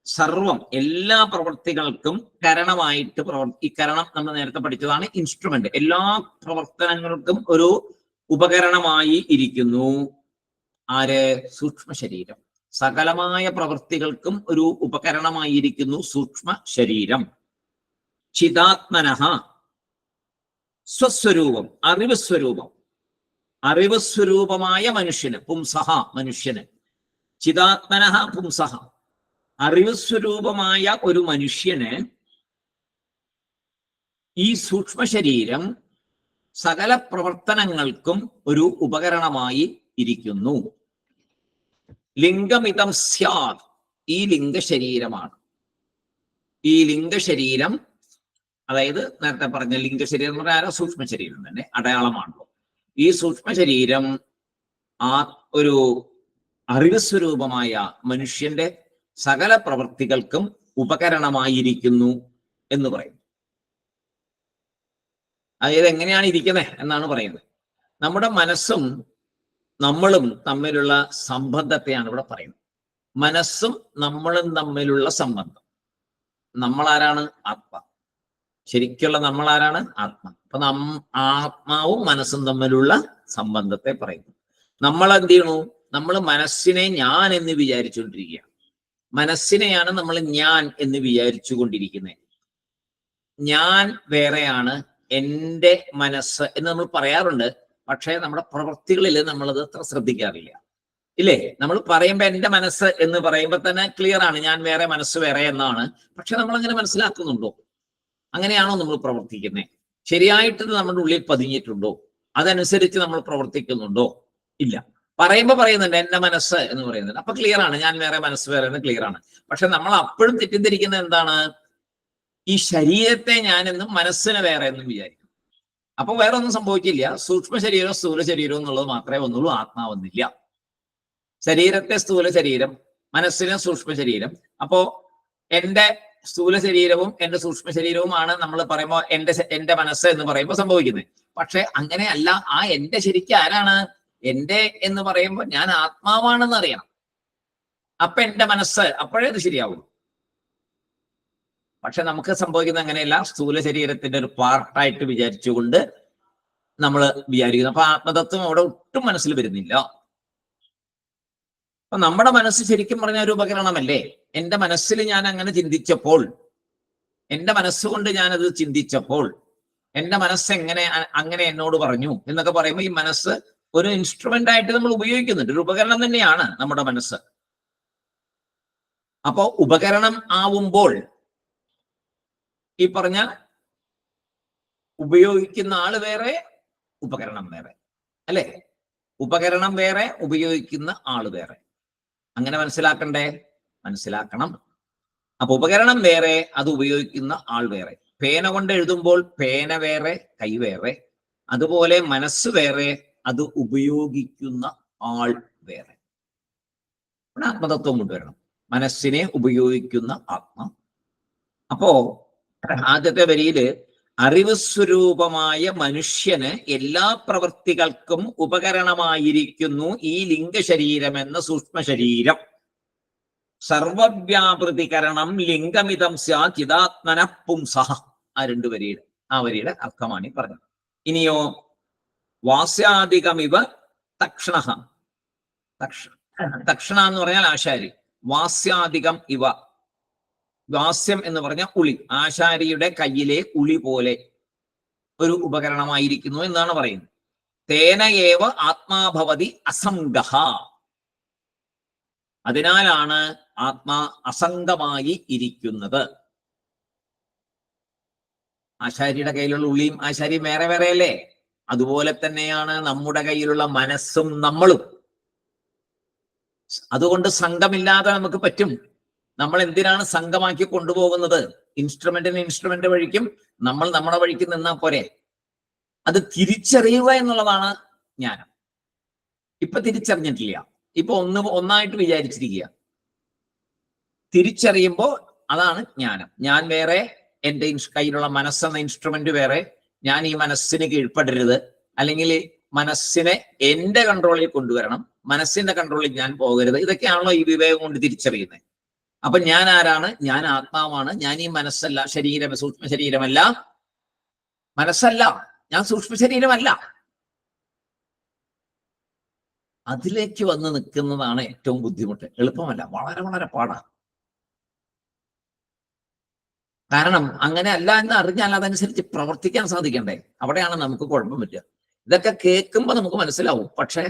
സർവം എല്ലാ പ്രവൃത്തികൾക്കും കരണമായിട്ട് ഈ കരണം നമ്മൾ നേരത്തെ പഠിച്ചതാണ്, ഇൻസ്ട്രുമെന്റ്. എല്ലാ പ്രവർത്തനങ്ങൾക്കും ഒരു ഉപകരണമായി ഇരിക്കുന്നു ആര്? സൂക്ഷ്മ ശരീരം. സകലമായ പ്രവൃത്തികൾക്കും ഒരു ഉപകരണമായിരിക്കുന്നു സൂക്ഷ്മ ശരീരം. ചിദാത്മനഃ സ്വസ്വരൂപം, അറിവ് സ്വരൂപം, അറിവ് സ്വരൂപമായ മനുഷ്യന്, പുംസഹ മനുഷ്യന്. ചിദാത്മനഃ പുംസഹ, അറിവ് സ്വരൂപമായ ഒരു മനുഷ്യന് ഈ സൂക്ഷ്മ ശരീരം സകല പ്രവർത്തനങ്ങൾക്കും ഒരു ഉപകരണമായി ഇരിക്കുന്നു. ലിംഗമിതം സ്യാത്, ഈ ലിംഗശരീരമാണ്. ഈ ലിംഗശരീരം, അതായത് നേരത്തെ പറഞ്ഞ ലിംഗശരീരം എന്ന് പറഞ്ഞാൽ സൂക്ഷ്മ ശരീരം തന്നെ അടയാളമാണല്ലോ. ഈ സൂക്ഷ്മ ശരീരം ആ ഒരു അറിവ് സ്വരൂപമായ മനുഷ്യന്റെ സകല പ്രവൃത്തികൾക്കും ഉപകരണമായിരിക്കുന്നു എന്ന് പറയുന്നു. അതായത് എങ്ങനെയാണ് ഇരിക്കുന്നത് എന്നാണ് പറയുന്നത്. നമ്മുടെ മനസ്സും നമ്മളും തമ്മിലുള്ള സംബന്ധത്തെയാണ് ഇവിടെ പറയുന്നത്. മനസ്സും നമ്മളും തമ്മിലുള്ള സംബന്ധം. നമ്മളാരാണ്? ആത്മ. ശരിക്കുള്ള നമ്മളാരാണ്? ആത്മ. അപ്പൊ ആത്മാവും മനസ്സും തമ്മിലുള്ള സംബന്ധത്തെ പറയുന്നു. നമ്മൾ എന്ത് ചെയ്യണു? നമ്മൾ മനസ്സിനെ ഞാൻ എന്ന് വിചാരിച്ചുകൊണ്ടിരിക്കുകയാണ്. മനസ്സിനെയാണ് നമ്മൾ ഞാൻ എന്ന് വിചാരിച്ചു കൊണ്ടിരിക്കുന്നത്. ഞാൻ വേറെയാണ്, എൻ്റെ മനസ്സ് എന്ന് നമ്മൾ പറയാറുണ്ട്. പക്ഷേ നമ്മുടെ പ്രവൃത്തികളിൽ നമ്മളത് അത്ര ശ്രദ്ധിക്കാറില്ല, ഇല്ലേ? നമ്മൾ പറയുമ്പോൾ എൻ്റെ മനസ്സ് എന്ന് പറയുമ്പോൾ തന്നെ ക്ലിയർ ആണ്, ഞാൻ വേറെ മനസ്സ് വേറെ എന്നാണ്. പക്ഷെ നമ്മൾ അങ്ങനെ മനസ്സിലാക്കുന്നുണ്ടോ? അങ്ങനെയാണോ നമ്മൾ പ്രവർത്തിക്കുന്നത്? ശരിയായിട്ട് നമ്മുടെ ഉള്ളിൽ പതിഞ്ഞിട്ടുണ്ടോ? അതനുസരിച്ച് നമ്മൾ പ്രവർത്തിക്കുന്നുണ്ടോ? ഇല്ല. പറയുമ്പോൾ പറയുന്നുണ്ട് എൻ്റെ മനസ്സ് എന്ന് പറയുന്നുണ്ട്. അപ്പൊ ക്ലിയർ ആണ്, ഞാൻ വേറെ മനസ്സ് വേറെ എന്ന് ക്ലിയർ ആണ്. പക്ഷെ നമ്മൾ അപ്പോഴും തെറ്റിദ്ധരിക്കുന്നത് എന്താണ്? ഈ ശരീരത്തെ ഞാനെന്നും മനസ്സിനെ വേറെ എന്നും വിചാരിക്കും. അപ്പൊ വേറെ ഒന്നും സംഭവിക്കില്ല. സൂക്ഷ്മ ശരീരവും സ്ഥൂല ശരീരവും എന്നുള്ളത് മാത്രമേ ഒന്നുള്ളൂ, ആത്മാവൊന്നില്ല. ശരീരത്തെ സ്ഥൂല ശരീരം, മനസ്സിനെ സൂക്ഷ്മ ശരീരം. അപ്പോ എൻ്റെ സ്ഥൂല ശരീരവും എൻ്റെ സൂക്ഷ്മ ശരീരവുമാണ് നമ്മൾ പറയുമ്പോൾ എൻ്റെ മനസ്സ് എന്ന് പറയുമ്പോൾ സംഭവിക്കുന്നത്. പക്ഷെ അങ്ങനെയല്ല. ആ എൻ്റെ ശരിക്കും ആരാണ്? എൻ്റെ എന്ന് പറയുമ്പോൾ ഞാൻ ആത്മാവാണെന്ന് അറിയണം. അപ്പൊ എൻ്റെ മനസ്സ്, അപ്പോഴേ അത് ശരിയാവുള്ളൂ. പക്ഷെ നമുക്ക് സംഭവിക്കുന്നത് അങ്ങനെയല്ല. സ്ഥൂല ശരീരത്തിന്റെ ഒരു പാർട്ടായിട്ട് വിചാരിച്ചുകൊണ്ട് നമ്മൾ വിചാരിക്കുന്നു. അപ്പൊ ആത്മതത്വം അവിടെ ഒട്ടും മനസ്സിൽ വരുന്നില്ല. അപ്പൊ നമ്മുടെ മനസ്സ് ശരിക്കും പറഞ്ഞ ഒരു ഉപകരണമല്ലേ? എൻ്റെ മനസ്സിൽ ഞാൻ അങ്ങനെ ചിന്തിച്ചപ്പോൾ, എൻ്റെ മനസ്സുകൊണ്ട് ഞാനത് ചിന്തിച്ചപ്പോൾ, എൻ്റെ മനസ്സ് അങ്ങനെ എന്നോട് പറഞ്ഞു എന്നൊക്കെ പറയുമ്പോൾ ഈ മനസ്സ് ഒരു ഇൻസ്ട്രുമെന്റ് ആയിട്ട് നമ്മൾ ഉപയോഗിക്കുന്നുണ്ട്. ഒരു ഉപകരണം തന്നെയാണ് നമ്മുടെ മനസ്സ്. അപ്പോ ഉപകരണം ആവുമ്പോൾ ഈ പറഞ്ഞ ഉപയോഗിക്കുന്ന ആള് വേറെ, ഉപകരണം വേറെ, അല്ലെ? ഉപകരണം വേറെ, ഉപയോഗിക്കുന്ന ആള് വേറെ. അങ്ങനെ മനസ്സിലാക്കണ്ടേ? മനസ്സിലാക്കണം. അപ്പൊ ഉപകരണം വേറെ, അത് ഉപയോഗിക്കുന്ന ആൾ വേറെ. പേന കൊണ്ട് എഴുതുമ്പോൾ പേന വേറെ, കൈ വേറെ. അതുപോലെ മനസ്സ് വേറെ, അത് ഉപയോഗിക്കുന്ന ആൾ വേറെ. ഇവിടെ ആത്മതത്വം കൊണ്ടുവരണം. മനസ്സിനെ ഉപയോഗിക്കുന്ന ആത്മ. അപ്പോ ആദ്യത്തെ വരിയില് അറിവ് സ്വരൂപമായ മനുഷ്യന് എല്ലാ പ്രവൃത്തികൾക്കും ഉപകരണമായിരിക്കുന്നു ഈ ലിംഗശരീരം എന്ന സൂക്ഷ്മ ശരീരം. സർവവ്യാപൃതികരണം ലിംഗമിതം ചിദാത്മന പുംസഃ. ആ വരിയുടെ അർത്ഥമാണ് ഈ പറഞ്ഞത്. ഇനിയോ വാസ്യാധികമിവ തക്ഷണ. തക്ഷണ എന്ന് പറഞ്ഞാൽ ആശാരി. വാസ്യാധികം ഇവ, വാസ്യം എന്ന് പറഞ്ഞ ഉളി, ആശാരിയുടെ കയ്യിലെ ഉളി പോലെ ഒരു ഉപകരണമായിരിക്കുന്നു എന്നാണ് പറയുന്നത്. തേന ഏവ ആത്മാഭവതി അസംഗഃ. അതിനാലാണ് ആത്മാ അസംഗമായി ഇരിക്കുന്നത്. ആശാരിയുടെ കയ്യിലുള്ള ഉള്ളിയും ആശാരിയും വേറെ വേറെ അല്ലേ? അതുപോലെ തന്നെയാണ് നമ്മുടെ കയ്യിലുള്ള മനസ്സും നമ്മളും. അതുകൊണ്ട് സംഘമില്ലാതെ നമുക്ക് പറ്റും. നമ്മൾ എന്തിനാണ് സംഘമാക്കി കൊണ്ടുപോകുന്നത്? ഇൻസ്ട്രുമെന്റ് വഴിക്കും നമ്മൾ നമ്മുടെ വഴിക്ക് നിന്നാൽ പോരെ. അത് തിരിച്ചറിയുക എന്നുള്ളതാണ് ജ്ഞാനം. ഇപ്പൊ തിരിച്ചറിഞ്ഞിട്ടില്ല, ഇപ്പൊ ഒന്നായിട്ട് വിചാരിച്ചിരിക്കുക. തിരിച്ചറിയുമ്പോൾ അതാണ് ജ്ഞാനം. ഞാൻ വേറെ, എൻ്റെ കയ്യിലുള്ള മനസ്സെന്ന ഇൻസ്ട്രുമെന്റ് വേറെ. ഞാൻ ഈ മനസ്സിന് കീഴ്പ്പെടരുത്, അല്ലെങ്കിൽ മനസ്സിനെ എൻ്റെ കൺട്രോളിൽ കൊണ്ടുവരണം, മനസ്സിന്റെ കൺട്രോളിൽ ഞാൻ പോകരുത്. ഇതൊക്കെയാണല്ലോ ഈ വിവേകം കൊണ്ട് തിരിച്ചറിയുന്നത്. അപ്പൊ ഞാൻ ആരാണ്? ഞാൻ ആത്മാവാണ്. ഞാൻ ഈ മനസ്സല്ല, സൂക്ഷ്മ ശരീരമല്ല, മനസ്സല്ല, ഞാൻ സൂക്ഷ്മ ശരീരമല്ല. അതിലേക്ക് വന്ന് നിൽക്കുന്നതാണ് ഏറ്റവും ബുദ്ധിമുട്ട്. എളുപ്പമല്ല, വളരെ വളരെ പാടാണ്. കാരണം അങ്ങനെ അല്ല എന്ന് അറിഞ്ഞാൽ അതനുസരിച്ച് പ്രവർത്തിക്കാൻ സാധിക്കണ്ടേ? അവിടെയാണ് നമുക്ക് കുഴപ്പം പറ്റുക. ഇതൊക്കെ കേൾക്കുമ്പോൾ നമുക്ക് മനസ്സിലാവും, പക്ഷെ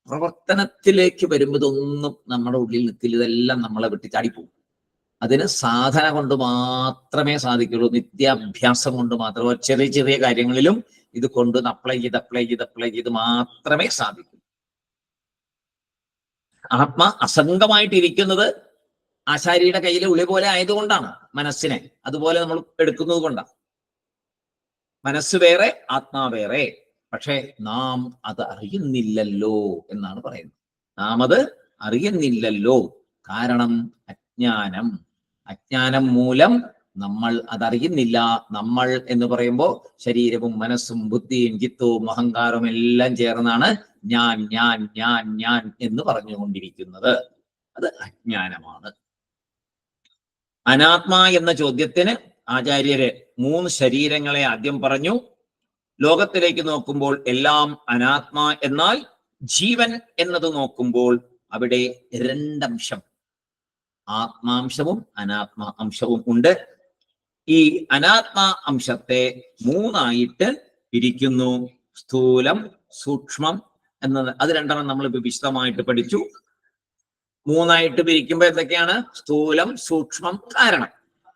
പ്രവർത്തനത്തിലേക്ക് വരുമ്പോൾ ഇതൊന്നും നമ്മുടെ ഉള്ളിൽ നിൽക്കില്ല. ഇതെല്ലാം നമ്മളെ വിട്ട് ചാടിപ്പോകും. അതിന് സാധന കൊണ്ട് മാത്രമേ സാധിക്കുള്ളൂ, നിത്യാഭ്യാസം കൊണ്ട് മാത്രമേ. ചെറിയ ചെറിയ കാര്യങ്ങളിലും ഇത് കൊണ്ട് അപ്ലൈ ചെയ്ത് മാത്രമേ സാധിക്കൂ. ആത്മ അസംഗമായിട്ടിരിക്കുന്നത് ആശാരിയുടെ കയ്യിലെ ഉളി പോലെ ആയതുകൊണ്ടാണ്. മനസ്സിനെ അതുപോലെ നമ്മൾ എടുക്കുന്നത് കൊണ്ടാണ്. മനസ്സ് വേറെ, ആത്മാ വേറെ. പക്ഷെ നാം അത് അറിയുന്നില്ലല്ലോ എന്നാണ് പറയുന്നത്. നാം അത് അറിയുന്നില്ലല്ലോ. കാരണം അജ്ഞാനം മൂലം നമ്മൾ അതറിയുന്നില്ല. നമ്മൾ എന്ന് പറയുമ്പോൾ ശരീരവും മനസ്സും ബുദ്ധിയും ചിത്തവും അഹങ്കാരവും എല്ലാം ചേർന്നാണ് ഞാൻ എന്ന് പറഞ്ഞുകൊണ്ടിരിക്കുന്നത്. അത് അജ്ഞാനമാണ്. അനാത്മ എന്ന ചോദ്യത്തിന് ആചാര്യര് 3 ശരീരങ്ങളെ ആദ്യം പറഞ്ഞു. ലോകത്തിലേക്ക് നോക്കുമ്പോൾ എല്ലാം അനാത്മ, എന്നാൽ ജീവൻ എന്നത് നോക്കുമ്പോൾ അവിടെ 2 അംശം, ആത്മാംശവും അനാത്മ അംശവും ഉണ്ട്. ഈ അനാത്മ അംശത്തെ 3ആയിട്ട് പിരിക്കുന്നു. സ്ഥൂലം, സൂക്ഷ്മം എന്നത്. അത് 2 നമ്മൾ വിശദമായിട്ട് പഠിച്ചു. 3ആയിട്ട് പിരിക്കുമ്പോൾ എന്തൊക്കെയാണ്? സ്ഥൂലം, സൂക്ഷ്മം, കാരണം.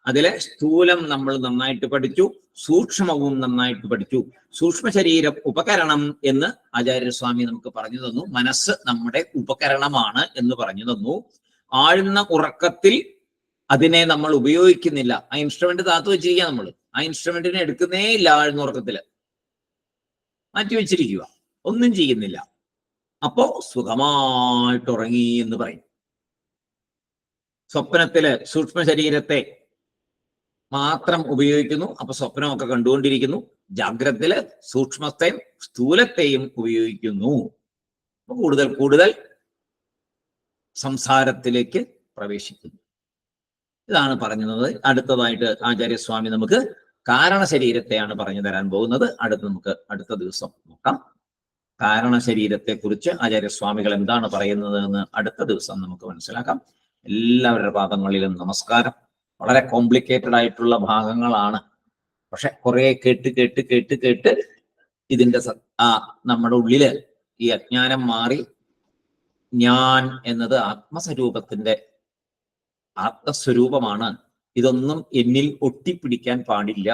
അതിലെ സ്ഥൂലം നമ്മൾ നന്നായിട്ട് പഠിച്ചു, സൂക്ഷ്മവും നന്നായിട്ട് പഠിച്ചു. സൂക്ഷ്മ ശരീരം ഉപകരണം എന്ന് ആചാര്യസ്വാമി നമുക്ക് പറഞ്ഞു തന്നു. മനസ്സ് നമ്മുടെ ഉപകരണമാണ് എന്ന് പറഞ്ഞു തന്നു. ആഴ്ന്ന ഉറക്കത്തിൽ അതിനെ നമ്മൾ ഉപയോഗിക്കുന്നില്ല. ആ ഇൻസ്ട്രുമെന്റ് താത്തു വെച്ചിരിക്കുക. നമ്മൾ ആ ഇൻസ്ട്രുമെന്റിനെ എടുക്കുന്നേ ഇല്ല. ആഴ്ന്ന ഉറക്കത്തില് മാറ്റിവെച്ചിരിക്കുക, ഒന്നും ചെയ്യുന്നില്ല. അപ്പോ സുഖമായിട്ട് ഉറങ്ങി എന്ന് പറയും. സ്വപ്നത്തില് സൂക്ഷ്മ ശരീരത്തെ മാത്രം ഉപയോഗിക്കുന്നു, അപ്പൊ സ്വപ്നമൊക്കെ കണ്ടുകൊണ്ടിരിക്കുന്നു. ജാഗ്രതയില് സൂക്ഷ്മത്തെയും സ്ഥൂലത്തെയും ഉപയോഗിക്കുന്നു. കൂടുതൽ കൂടുതൽ സംസാരത്തിലേക്ക് പ്രവേശിക്കുന്നു. ഇതാണ് പറഞ്ഞത്. അടുത്തതായിട്ട് ആചാര്യസ്വാമി നമുക്ക് കാരണശരീരത്തെയാണ് പറഞ്ഞു തരാൻ പോകുന്നത്. നമുക്ക് അടുത്ത ദിവസം നോക്കാം. കാരണശരീരത്തെ കുറിച്ച് ആചാര്യസ്വാമികൾ എന്താണ് പറയുന്നത് എന്ന് അടുത്ത ദിവസം നമുക്ക് മനസ്സിലാക്കാം. എല്ലാവരുടെ പാദങ്ങളിലും നമസ്കാരം. വളരെ കോംപ്ലിക്കേറ്റഡ് ആയിട്ടുള്ള ഭാഗങ്ങളാണ്. പക്ഷെ കുറെ കേട്ട് ഇതിന്റെ നമ്മുടെ ഉള്ളില് ഈ അജ്ഞാനം മാറി ഞാൻ എന്നത് ആത്മസ്വരൂപമാണ്. ഇതൊന്നും എന്നിൽ ഒട്ടിപ്പിടിക്കാൻ പാടില്ല.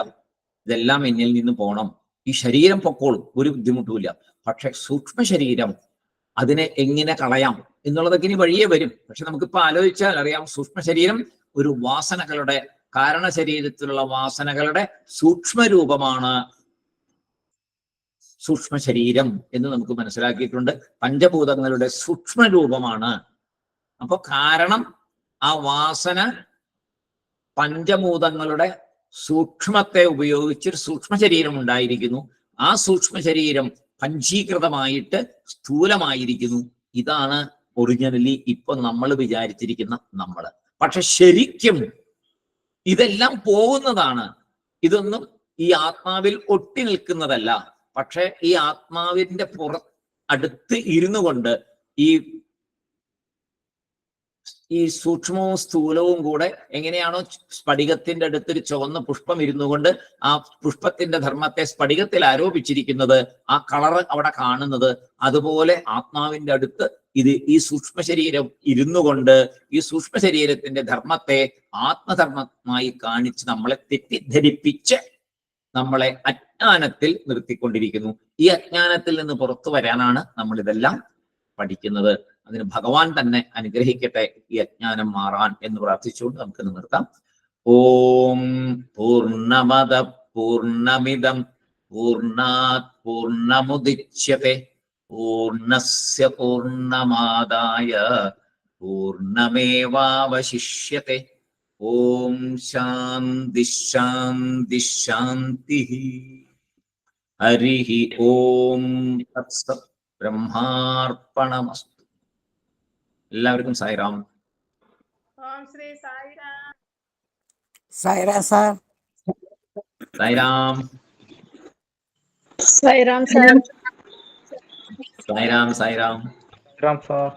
ഇതെല്ലാം എന്നിൽ നിന്ന് പോണം. ഈ ശരീരം പൊക്കോളും, ഒരു ബുദ്ധിമുട്ടുമില്ല. പക്ഷെ സൂക്ഷ്മ ശരീരം, അതിനെ എങ്ങനെ കളയാം എന്നുള്ളതൊക്കെ ഇനി വഴിയേ വരും. പക്ഷെ നമുക്കിപ്പോ ആലോചിച്ചാൽ അറിയാം, സൂക്ഷ്മ ശരീരം ഒരു വാസനകളുടെ, കാരണശരീരത്തിലുള്ള വാസനകളുടെ സൂക്ഷ്മരൂപമാണ് സൂക്ഷ്മ ശരീരം എന്ന് നമുക്ക് മനസ്സിലാക്കിയിട്ടുണ്ട്. പഞ്ചഭൂതങ്ങളുടെ സൂക്ഷ്മരൂപമാണ്. അപ്പൊ കാരണം ആ വാസന പഞ്ചഭൂതങ്ങളുടെ സൂക്ഷ്മത്തെ ഉപയോഗിച്ച് സൂക്ഷ്മ ശരീരം ഉണ്ടായിരിക്കുന്നു. ആ സൂക്ഷ്മ ശരീരം പഞ്ചീകൃതമായിട്ട് സ്ഥൂലമായിരിക്കുന്നു. ഇതാണ് ഒറിജിനലി ഇപ്പൊ നമ്മൾ വിചാരിച്ചിരിക്കുന്ന നമ്മള്. പക്ഷെ ശരിക്കും ഇതെല്ലാം പോകുന്നതാണ്. ഇതൊന്നും ഈ ആത്മാവിൽ ഒട്ടി നിൽക്കുന്നതല്ല. പക്ഷെ ഈ ആത്മാവിന്റെ അടുത്ത് ഇരുന്നു കൊണ്ട് ഈ സൂക്ഷ്മവും സ്ഥൂലവും കൂടെ എങ്ങനെയാണോ സ്ഫടികത്തിന്റെ അടുത്തൊരു ചുവന്ന പുഷ്പം ഇരുന്നു കൊണ്ട് ആ പുഷ്പത്തിന്റെ ധർമ്മത്തെ സ്ഫടികത്തിൽ ആരോപിച്ചിരിക്കുന്നത്, ആ കളറ് അവിടെ കാണുന്നത്, അതുപോലെ ആത്മാവിന്റെ അടുത്ത് ഈ സൂക്ഷ്മ ശരീരം ഇരുന്നു കൊണ്ട് ഈ സൂക്ഷ്മ ശരീരത്തിന്റെ ധർമ്മത്തെ ആത്മധർമ്മമായി കാണിച്ച് നമ്മളെ തെറ്റിദ്ധരിപ്പിച്ച് നമ്മളെ അജ്ഞാനത്തിൽ നിർത്തിക്കൊണ്ടിരിക്കുന്നു. ഈ അജ്ഞാനത്തിൽ നിന്ന് പുറത്തു വരാനാണ് നമ്മൾ ഇതെല്ലാം പഠിക്കുന്നത്. അതിന് ഭഗവാൻ തന്നെ അനുഗ്രഹിക്കട്ടെ ഈ അജ്ഞാനം മാറാൻ എന്ന് പ്രാർത്ഥിച്ചുകൊണ്ട് നമുക്ക് നിർത്താം. ഓം പൂർണ്ണമദ പൂർണ്ണമിദം പൂർണ്ണാത് പൂർണ്ണമുദിച്യത്തെ പൂർണ്ണസ്യ പൂർണ്ണമാദായ പൂർണ്ണമേവാവശിഷ്യത്തെ. ഓം ശാന്തി ശാന്തി ശാന്തി. ഹരിഃ ഓം തത്സത്. ബ്രഹ്മാർപ്പണമസ്തു. എല്ലാവർക്കും സായിറാം. ഓം Shri Sairam. Sairam sir. Sairam. Sairam sir. Sairam Sairam. Sairam sir.